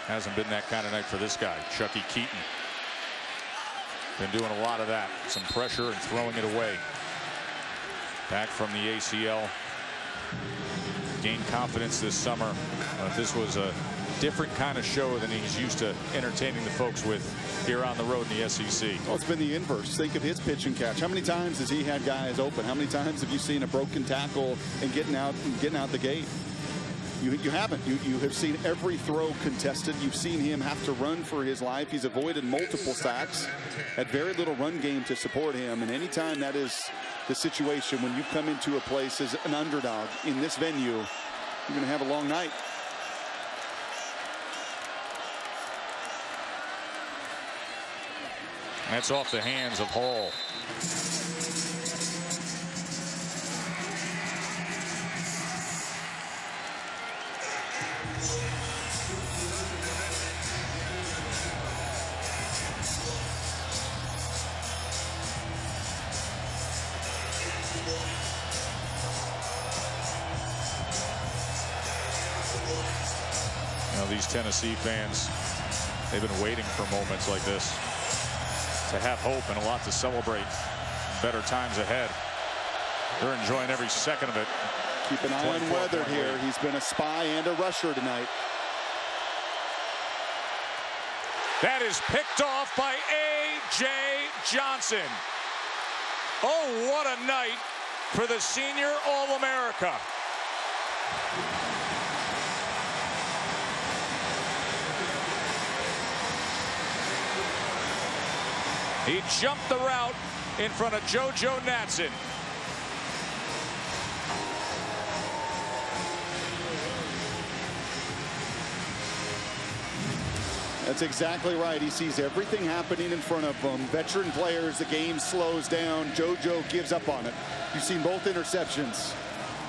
Hasn't been that kind of night for this guy, Chucky Keaton. Been doing a lot of that. Some pressure and throwing it away. Back from the ACL. Gained confidence this summer. This was a different kind of show than he's used to entertaining the folks with here on the road in the SEC. Well, it's been the inverse. Think of his pitch and catch. How many times has he had guys open? How many times have you seen a broken tackle and getting out the gate? You haven't. You have seen every throw contested. You've seen him have to run for his life. He's avoided multiple sacks. Had very little run game to support him. And anytime that is the situation, when you come into a place as an underdog in this venue, you're going to have a long night. That's off the hands of Hall. These Tennessee fans, they've been waiting for moments like this to have hope and a lot to celebrate. Better times ahead. They're enjoying every second of it. Keep an eye on Weathered here. He's been a spy and a rusher tonight. That is picked off by A.J. Johnson. Oh, what a night for the senior All-America. He jumped the route in front of JoJo Natson. That's exactly right. He sees everything happening in front of him. Veteran players, the game slows down. JoJo gives up on it. You've seen both interceptions.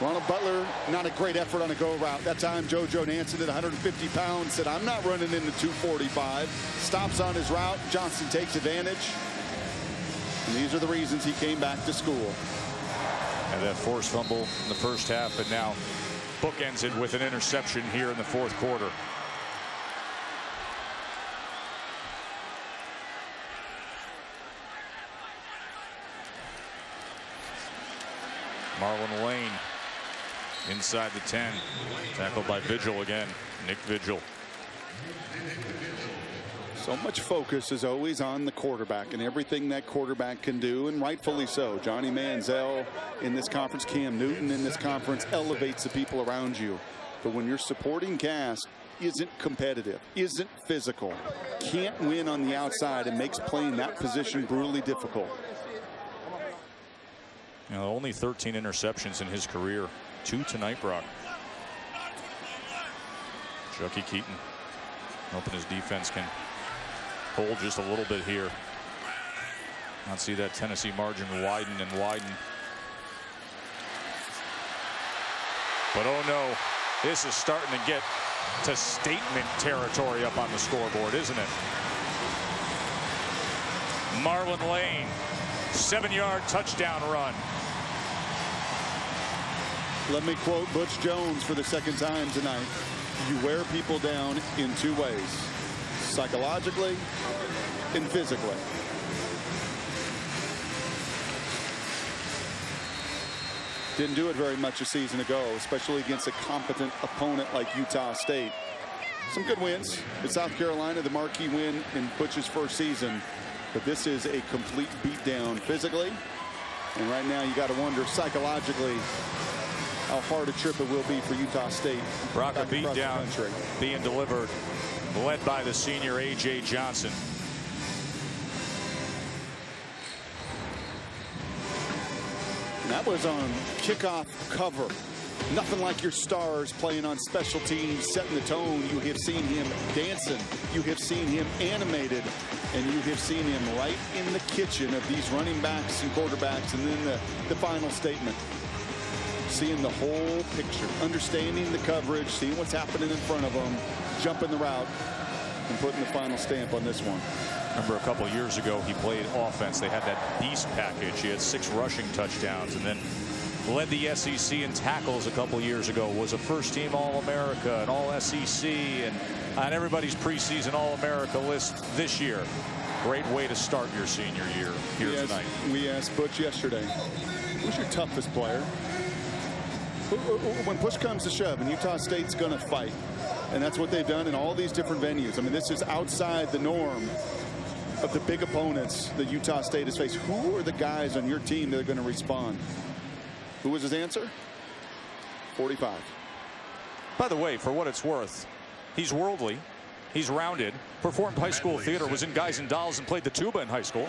Ronald Butler, not a great effort on a go route. That time, JoJo Natson at 150 pounds said, I'm not running into 245. Stops on his route. Johnson takes advantage. And these are the reasons he came back to school. And that forced fumble in the first half, and now bookends it with an interception here in the fourth quarter. Marlon Lane inside the 10. Tackled by Vigil again. Nick Vigil. So much focus is always on the quarterback and everything that quarterback can do, and rightfully so. Johnny Manziel in this conference, Cam Newton in this conference elevates the people around you. But when your supporting cast isn't competitive, isn't physical, can't win on the outside, and makes playing that position brutally difficult. You know, only 13 interceptions in his career. 2 tonight, Brock. Chucky Keaton hoping his defense can hold just a little bit here. Not see that Tennessee margin widen and widen. But oh no, this is starting to get to statement territory up on the scoreboard, isn't it? Marlon Lane, 7-yard touchdown run. Let me quote Butch Jones for the second time tonight. You wear people down in 2 ways, psychologically and physically. Didn't do it very much a season ago, especially against a competent opponent like Utah State. Some good wins. With South Carolina, the marquee win in Butch's first season. But this is a complete beatdown physically. And right now you got to wonder psychologically how hard a trip it will be for Utah State. Brock, a beatdown being delivered, led by the senior A.J. Johnson. And that was on kickoff cover. Nothing like your stars playing on special teams, setting the tone. You have seen him dancing. You have seen him animated. And you have seen him right in the kitchen of these running backs and quarterbacks. And then the final statement. seeing the whole picture, understanding the coverage, seeing what's happening in front of them, jumping the route, and putting the final stamp on this one. Remember a couple years ago, he played offense. They had that beast package. He had 6 rushing touchdowns, and then led the SEC in tackles a couple years ago. Was a first-team All-America and All-SEC, and on everybody's preseason All-America list this year. Great way to start your senior year here tonight. We asked Butch yesterday, who's your toughest player? When push comes to shove, and Utah State's going to fight. And that's what they've done in all these different venues. I mean, this is outside the norm of the big opponents that Utah State has faced. Who are the guys on your team that are going to respond? Who was his answer? 45. By the way, for what it's worth, he's worldly. He's rounded, performed high school theater, was in Guys and Dolls, and played the tuba in high school.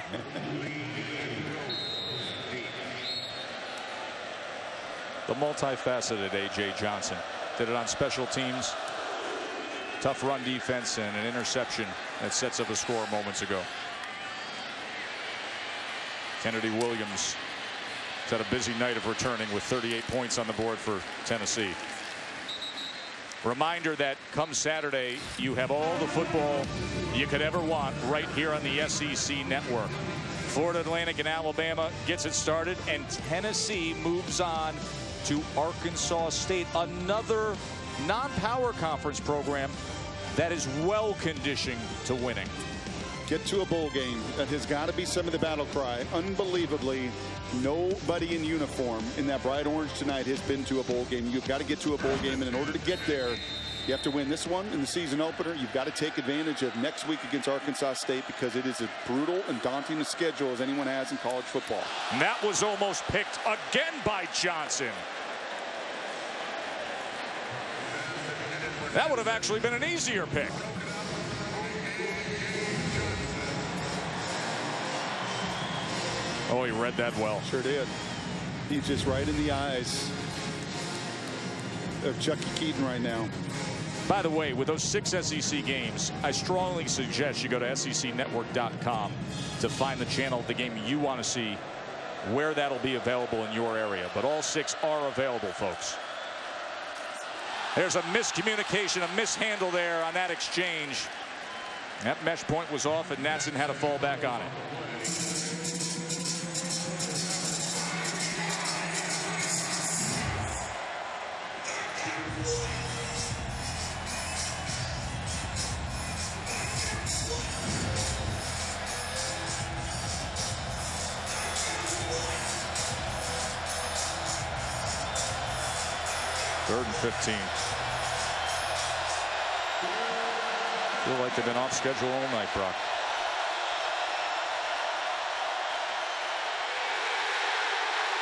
The multifaceted A.J. Johnson did it on special teams. Tough run defense and an interception that sets up a score moments ago. Kennedy Williams has had a busy night of returning with 38 points on the board for Tennessee. Reminder that come Saturday, you have all the football you could ever want right here on the SEC network. Florida Atlantic and Alabama gets it started, and Tennessee moves on to Arkansas State, another non-power conference program that is well conditioned to winning. Get to a bowl game. That has got to be some of the battle cry. Unbelievably, nobody in uniform in that bright orange tonight has been to a bowl game. You've got to get to a bowl game, and in order to get there, you have to win this one in the season opener. You've got to take advantage of next week against Arkansas State, because it is as brutal and daunting a schedule as anyone has in college football. And that was almost picked again by Johnson. That would have actually been an easier pick. Oh, he read that well. Sure did. He's just right in the eyes of Chucky Keaton right now. By the way, with those 6 SEC games, I strongly suggest you go to secnetwork.com to find the channel of the game you want to see, where that'll be available in your area. But all 6 are available, folks. There's a miscommunication, a mishandle there on that exchange. That mesh point was off, and Natson had to fall back on it. Third and 15. Feel like they've been off schedule all night, Brock.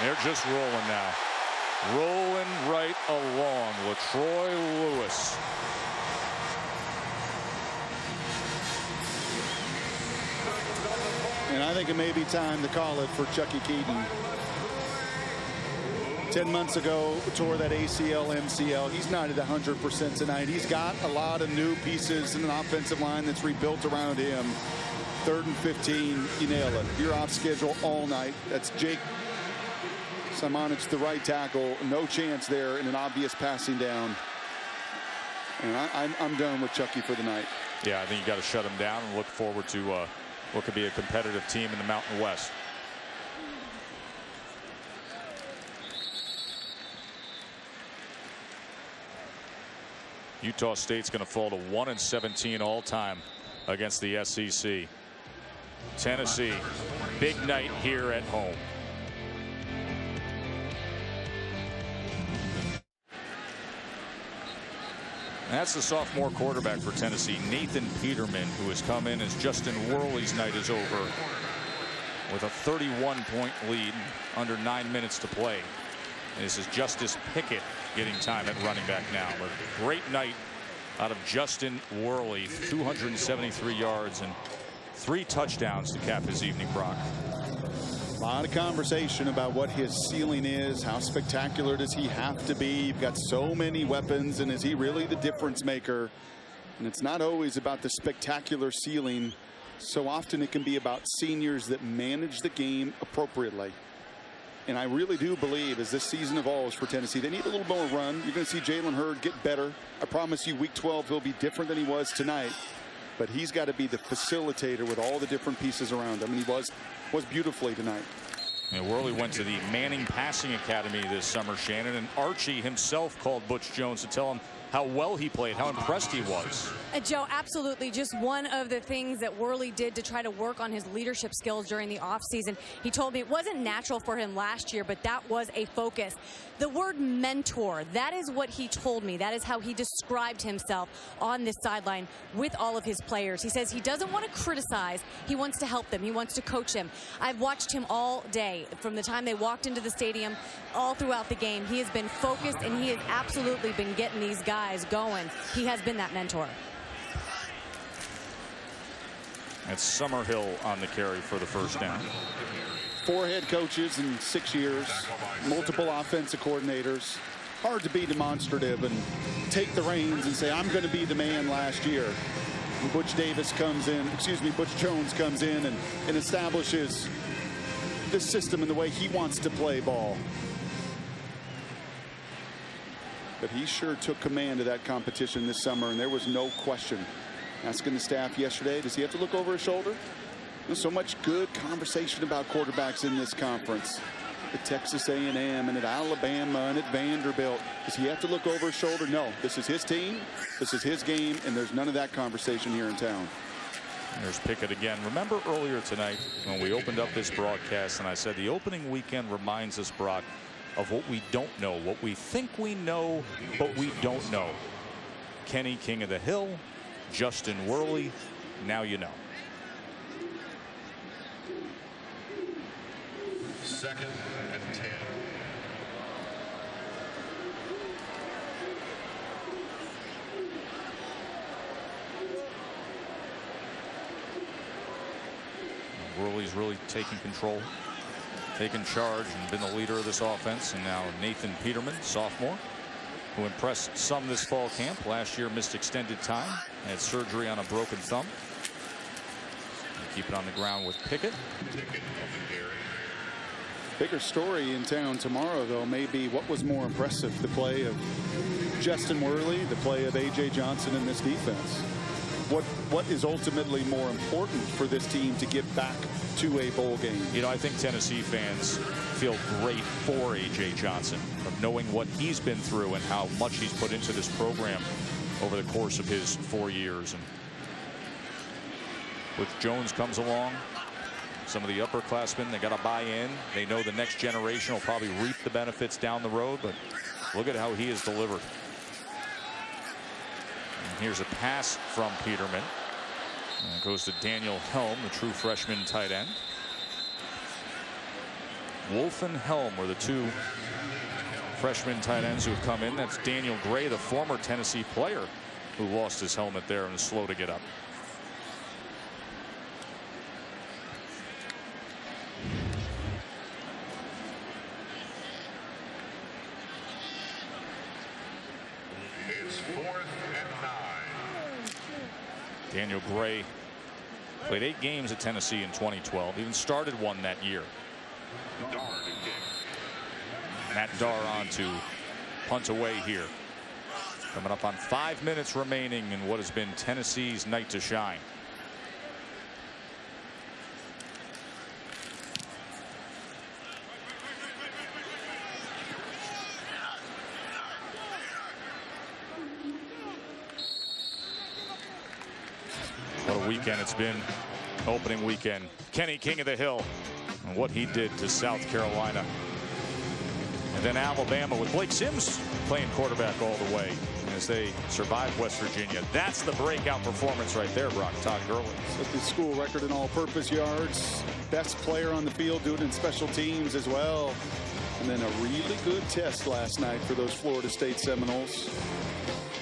They're just rolling now. Rolling right along. LaTroy Lewis. And I think it may be time to call it for Chucky Keaton. 10 months ago, tore that ACL, MCL. He's not at 100% tonight. He's got a lot of new pieces in an offensive line that's rebuilt around him. 3rd and 15, you nail it. You're off schedule all night. That's Jake Simonich, the right tackle. No chance there in an obvious passing down. And I'm done with Chucky for the night. Yeah, I think you got to shut him down and look forward to what could be a competitive team in the Mountain West. Utah State's going to fall to 1-17 all time against the SEC. Tennessee, big night here at home. That's the sophomore quarterback for Tennessee, Nathan Peterman, who has come in as Justin Worley's night is over with a 31-point lead under 9 minutes to play. And this is Justice Pickett getting time at running back now. But a great night out of Justin Worley, 273 yards and 3 touchdowns to cap his evening, Brock. A lot of conversation about what his ceiling is. How spectacular does he have to be? You've got so many weapons, and is he really the difference maker? And it's not always about the spectacular ceiling. So often it can be about seniors that manage the game appropriately. And I really do believe as this season evolves for Tennessee, they need a little more run. You're going to see Jalen Hurd get better. I promise you week 12 he'll be different than he was tonight. But he's got to be the facilitator with all the different pieces around him. And he was beautifully tonight. And Worley went to the Manning Passing Academy this summer, Shannon, and Archie himself called Butch Jones to tell him how well he played, how impressed he was. Joe, absolutely. Just one of the things that Worley did to try to work on his leadership skills during the offseason. He told me it wasn't natural for him last year, but that was a focus. The word mentor, that is what he told me. That is how he described himself on this sideline with all of his players. He says he doesn't want to criticize. He wants to help them. He wants to coach them. I've watched him all day from the time they walked into the stadium all throughout the game. He has been focused, and he has absolutely been getting these guys going. He has been that mentor. That's Summerhill on the carry for the first down. 4 head coaches in 6 years, multiple offensive coordinators. Hard to be demonstrative and take the reins and say, I'm going to be the man last year. And Butch Jones comes in and establishes the system and the way he wants to play ball. But he sure took command of that competition this summer, and there was no question. Asking the staff yesterday, does he have to look over his shoulder? There's so much good conversation about quarterbacks in this conference. At Texas A&M and at Alabama and at Vanderbilt. Does he have to look over his shoulder? No. This is his team. This is his game, and there's none of that conversation here in town. There's Pickett again. Remember earlier tonight when we opened up this broadcast and I said the opening weekend reminds us, Brock, of what we don't know, what we think we know, but we don't know. Kenny King of the Hill, Justin Worley, now you know. 2nd and 10. Worley's really taking control, taken charge, and been the leader of this offense. And now Nathan Peterman, sophomore, who impressed some this fall camp. Last year missed extended time, had surgery on a broken thumb. And keep it on the ground with Pickett. Bigger story in town tomorrow, though, may be what was more impressive, the play of Justin Worley, the play of A.J. Johnson in this defense. What is ultimately more important for this team to get back to a bowl game? You know, I think Tennessee fans feel great for A.J. Johnson, of knowing what he's been through and how much he's put into this program over the course of his 4 years. And with Jones comes along, some of the upperclassmen, they got to buy in. They know the next generation will probably reap the benefits down the road, but look at how he has delivered. And here's a pass from Peterman. And it goes to Daniel Helm, the true freshman tight end. Wolf and Helm were the two freshman tight ends who have come in. That's Daniel Gray, the former Tennessee player who lost his helmet there and is slow to get up. It's 4th and 9. Daniel Gray played 8 games at Tennessee in 2012. Even started one that year. Matt Darr on to punt away here. Coming up on 5 minutes remaining in what has been Tennessee's night to shine. What a weekend it's been. Opening weekend. Kenny King of the Hill and what he did to South Carolina. And then Alabama with Blake Sims playing quarterback all the way as they survive West Virginia. That's the breakout performance right there, Brock. Todd Gurley. Set the school record in all-purpose yards. Best player on the field, doing it in special teams as well. And then a really good test last night for those Florida State Seminoles.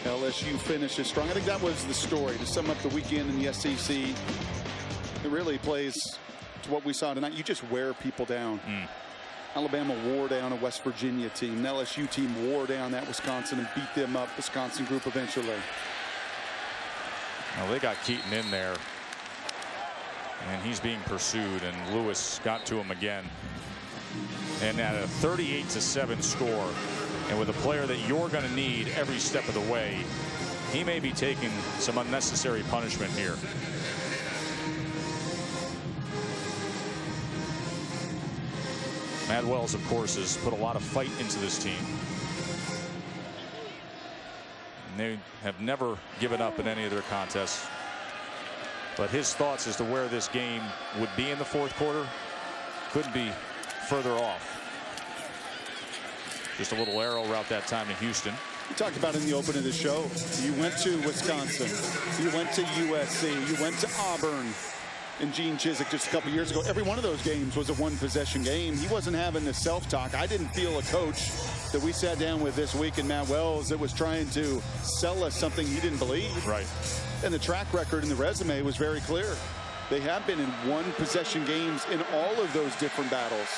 LSU finishes strong. I think that was the story to sum up the weekend in the SEC. It really plays to what we saw tonight. You just wear people down. Alabama wore down a West Virginia team. An LSU team wore down that Wisconsin and beat them up. Wisconsin group eventually. Well, they got Keaton in there, and he's being pursued, and Lewis got to him again. And at a 38-7 score, and with a player that you're going to need every step of the way, he may be taking some unnecessary punishment here. Matt Wells, of course, has put a lot of fight into this team. And they have never given up in any of their contests. But his thoughts as to where this game would be in the fourth quarter couldn't be further off. Just a little arrow route that time to Houston. We talked about in the open of the show. You went to Wisconsin. You went to USC. You went to Auburn. And Gene Chizik just a couple years ago, every one of those games was a one-possession game. He wasn't having the self-talk. I didn't feel a coach that we sat down with this week in Matt Wells that was trying to sell us something he didn't believe. Right. And the track record and the resume was very clear. They have been in one-possession games in all of those different battles.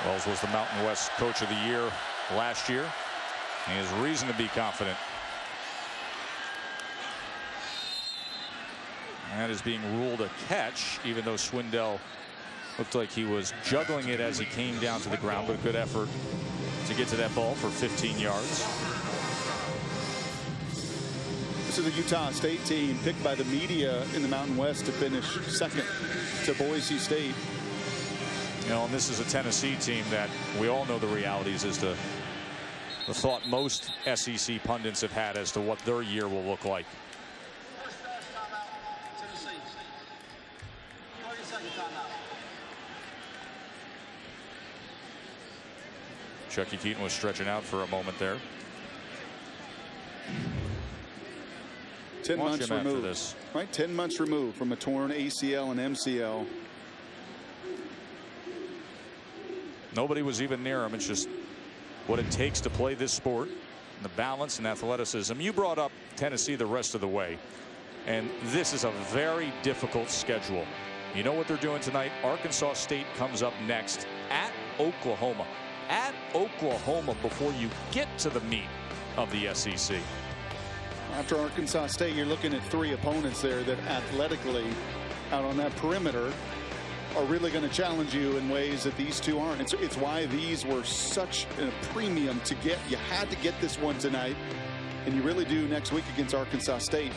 Wells was the Mountain West Coach of the Year last year. He has reason to be confident. That is being ruled a catch, even though Swindell looked like he was juggling it as he came down to the ground, but a good effort to get to that ball for 15 yards. This is a Utah State team picked by the media in the Mountain West to finish second to Boise State. You know, and this is a Tennessee team that we all know the realities as to the thought most SEC pundits have had as to what their year will look like. Chucky Keaton was stretching out for a moment there. 10 months removed. This. Right, 10 months removed from a torn ACL and MCL. Nobody was even near him. It's just what it takes to play this sport, the balance and athleticism. You brought up Tennessee the rest of the way, and this is a very difficult schedule. You know what they're doing tonight? Arkansas State comes up next at Oklahoma. At Oklahoma before you get to the meat of the SEC. After Arkansas State, you're looking at three opponents there that athletically out on that perimeter are really going to challenge you in ways that these two aren't. It's why these were such a premium to get. You had to get this one tonight, and you really do next week against Arkansas State,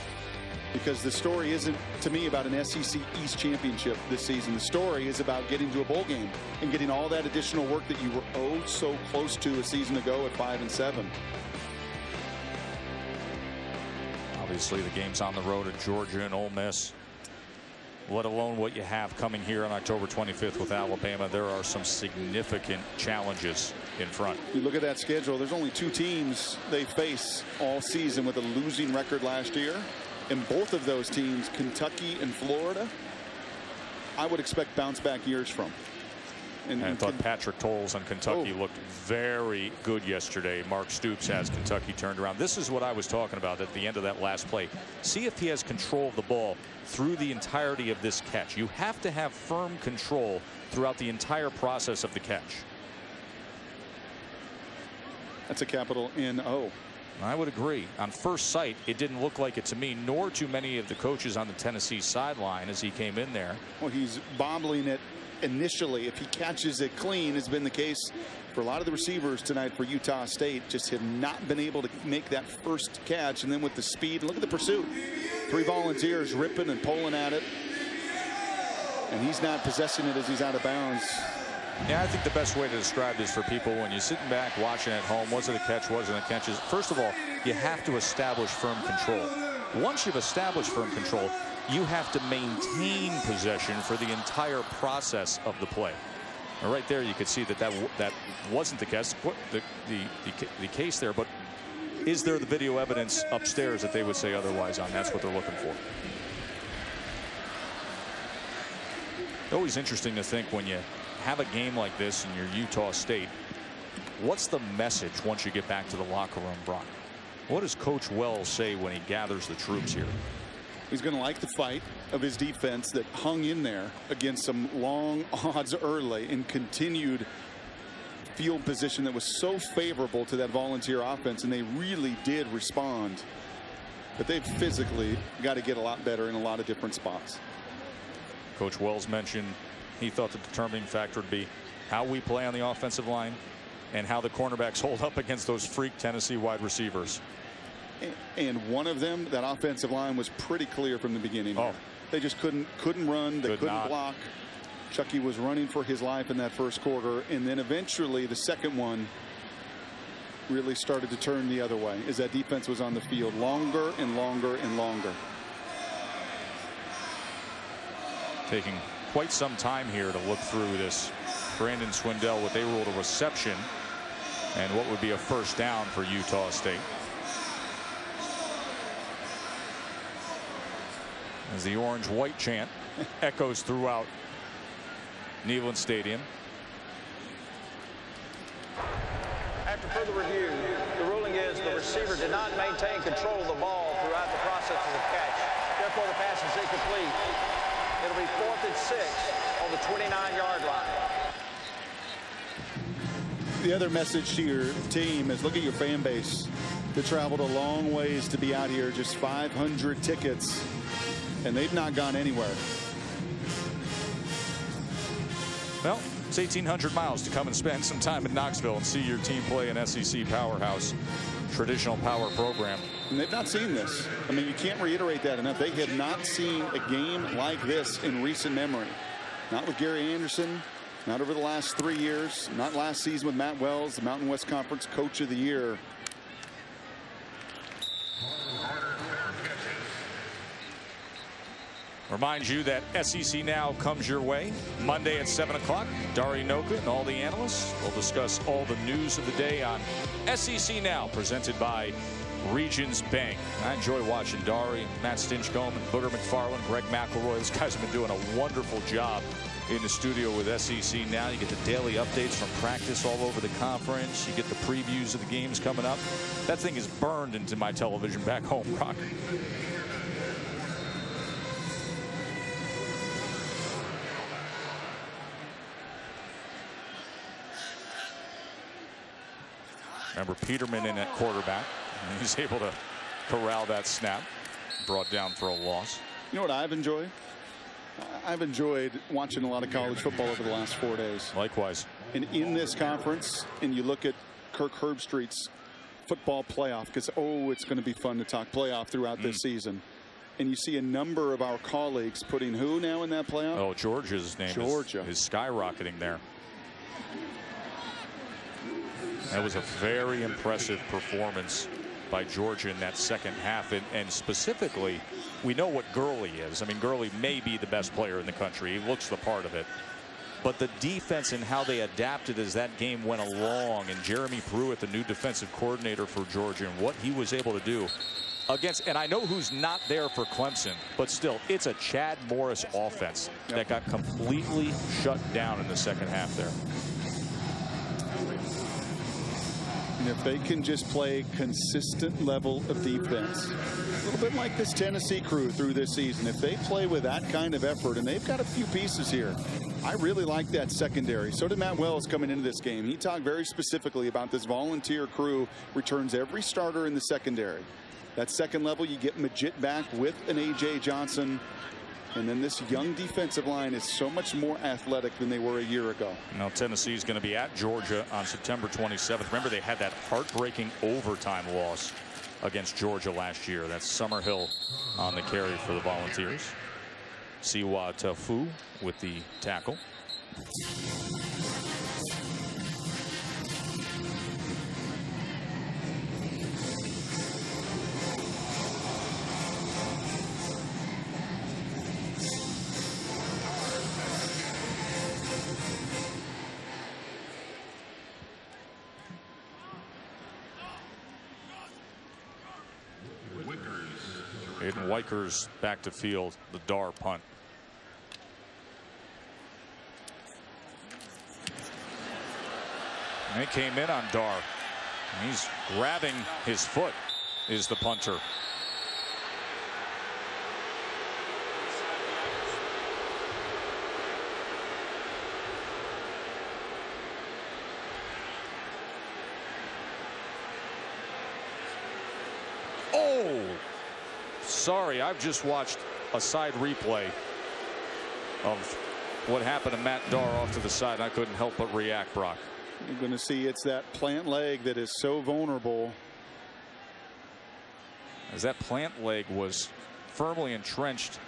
because the story isn't, to me, about an SEC East championship this season. The story is about getting to a bowl game and getting all that additional work that you were oh so close to a season ago at 5-7. Obviously, the game's on the road at Georgia and Ole Miss, let alone what you have coming here on October 25th with Alabama. There are some significant challenges in front. You look at that schedule, there's only two teams they face all season with a losing record last year. And both of those teams, Kentucky and Florida, I would expect bounce back years from. And I thought Patrick Tolles on Kentucky looked very good yesterday. Mark Stoops has Kentucky turned around. This is what I was talking about at the end of that last play. See if he has control of the ball through the entirety of this catch. You have to have firm control throughout the entire process of the catch. That's a capital N-O. I would agree. On first sight, it didn't look like it to me, nor to many of the coaches on the Tennessee sideline as he came in there. Well, he's bobbling it initially. If he catches it clean, has been the case for a lot of the receivers tonight for Utah State. Just have not been able to make that first catch. And then with the speed, look at the pursuit. Three Volunteers ripping and pulling at it. And he's not possessing it as he's out of bounds. Yeah, I think the best way to describe this for people when you're sitting back watching at home, was it a catch, wasn't it a catch, is first of all, you have to establish firm control. Once you've established firm control, you have to maintain possession for the entire process of the play. And right there, you could see that that wasn't the case, the case there. But is there the video evidence upstairs that they would say otherwise on? That's what they're looking for. Always interesting to think when you have a game like this and you're Utah State, what's the message once you get back to the locker room, Brock? What does Coach Wells say when he gathers the troops here? He's going to like the fight of his defense that hung in there against some long odds early and continued field position that was so favorable to that Volunteer offense, and they really did respond. But they've physically got to get a lot better in a lot of different spots. Coach Wells mentioned he thought the determining factor would be how we play on the offensive line and how the cornerbacks hold up against those freak Tennessee wide receivers. And one of them, that offensive line was pretty clear from the beginning. Oh. They just couldn't run. They couldn't block. Chucky was running for his life in that first quarter, and then eventually the second one really started to turn the other way as that defense was on the field longer and longer and longer. Taking quite some time here to look through this. Brandon Swindell, what they ruled a reception and what would be a first down for Utah State. As the orange-white chant echoes throughout Neyland Stadium. After further review, the ruling is the receiver did not maintain control of the ball throughout the process of the catch. Therefore, the pass is incomplete. It'll be 4th and 6 on the 29-yard line. The other message to your team is look at your fan base. They traveled a long ways to be out here, just 500 tickets, and they've not gone anywhere. Well, it's 1,800 miles to come and spend some time in Knoxville and see your team play an SEC powerhouse, traditional power program. And they've not seen this. I mean, you can't reiterate that enough. They have not seen a game like this in recent memory. Not with Gary Anderson, not over the last 3 years, not last season with Matt Wells, the Mountain West Conference Coach of the Year. Remind you that SEC Now comes your way Monday at 7 o'clock. Dari Noka and all the analysts will discuss all the news of the day on SEC Now, presented by Regions Bank. I enjoy watching Dari, Matt Stinchcomb, and Booger McFarland, Greg McElroy. These guys have been doing a wonderful job in the studio with SEC Now. You get the daily updates from practice all over the conference. You get the previews of the games coming up. That thing is burned into my television back home, Rock. Remember Peterman in at quarterback. And he's able to corral that snap. Brought down for a loss. You know what I've enjoyed? I've enjoyed watching a lot of college football over the last 4 days. Likewise. And in this conference, and you look at Kirk Herbstreit's football playoff, because, oh, it's going to be fun to talk playoff throughout this season. And you see a number of our colleagues putting who now in that playoff? Oh, Georgia's name is skyrocketing there. That was a very impressive performance by Georgia in that second half. And specifically, we know what Gurley is. I mean, Gurley may be the best player in the country. He looks the part of it. But the defense and how they adapted as that game went along, and Jeremy Pruitt, the new defensive coordinator for Georgia, and what he was able to do against, and I know who's not there for Clemson, but still, it's a Chad Morris offense that got completely shut down in the second half there. And if they can just play consistent level of defense, a little bit like this Tennessee crew through this season, if they play with that kind of effort, and they've got a few pieces here, I really like that secondary. So did Matt Wells coming into this game. He talked very specifically about this volunteer crew returns every starter in the secondary. That second level, you get Majit back with an A.J. Johnson. And then this young defensive line is so much more athletic than they were a year ago. Now Tennessee is going to be at Georgia on September 27th. Remember, they had that heartbreaking overtime loss against Georgia last year. That's Summerhill on the carry for the Volunteers. Siwa Tafu with the tackle. Aiden Weichers back to field, the Dar punt. And he came in on Dar. He's grabbing his foot, is the punter. Oh! Sorry, I've just watched a side replay of what happened to Matt Darr off to the side. I couldn't help but react, Brock. You're going to see it's that plant leg that is so vulnerable. As that plant leg was firmly entrenched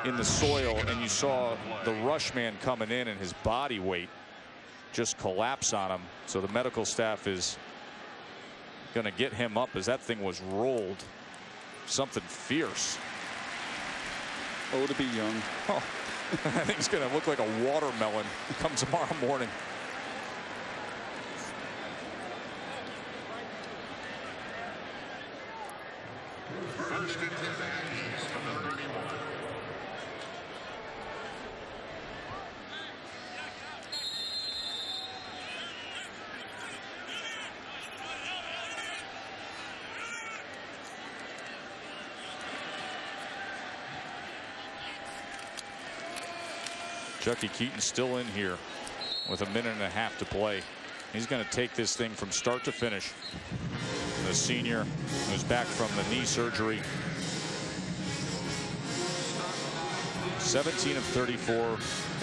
in the soil, and you saw the rush man coming in and his body weight just collapse on him. So the medical staff is going to get him up as that thing was rolled. Something fierce. Oh, to be young. Oh, I think it's going to look like a watermelon come tomorrow morning. First and 10 Aggies from the 31. Chucky Keaton still in here with 1.5 minutes to play. He's going to take this thing from start to finish. The senior who's back from the knee surgery. 17 of 34 and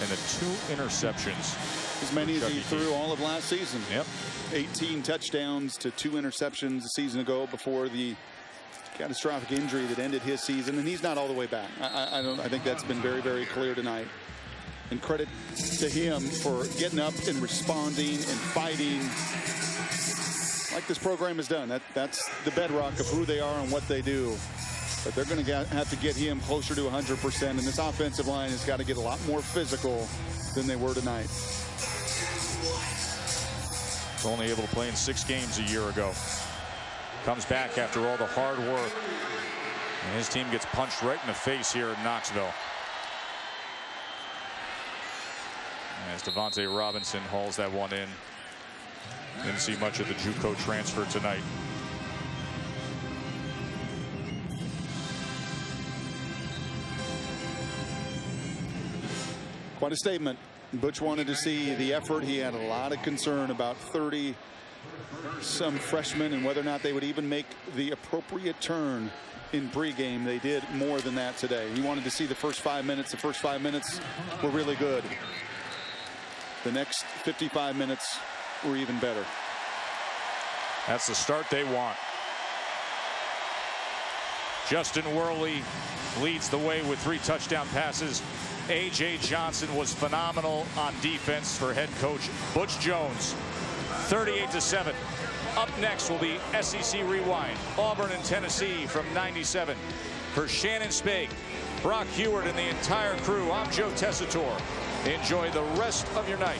the 2 interceptions. As many as he threw all of last season. Yep. 18 touchdowns to 2 interceptions a season ago before the catastrophic injury that ended his season, and he's not all the way back. I think that's been very, very clear tonight. And credit to him for getting up and responding and fighting like this program has done. That's the bedrock of who they are and what they do. But they're going to have to get him closer to 100%, and this offensive line has got to get a lot more physical than they were tonight. Only able to play in 6 games a year ago. Comes back after all the hard work, and his team gets punched right in the face here in Knoxville. As Devontae Robinson hauls that one in. Didn't see much of the JUCO transfer tonight. Quite a statement. Butch wanted to see the effort. He had a lot of concern about 30-some freshmen and whether or not they would even make the appropriate turn in pregame. They did more than that today. He wanted to see the first 5 minutes. The first 5 minutes were really good. The next 55 minutes were even better. That's the start they want. Justin Worley leads the way with 3 touchdown passes. A.J. Johnson was phenomenal on defense for head coach Butch Jones. 38-7. Up next will be SEC Rewind. Auburn and Tennessee from 97. For Shannon Spake, Brock Heward, and the entire crew, I'm Joe Tessitore. Enjoy the rest of your night.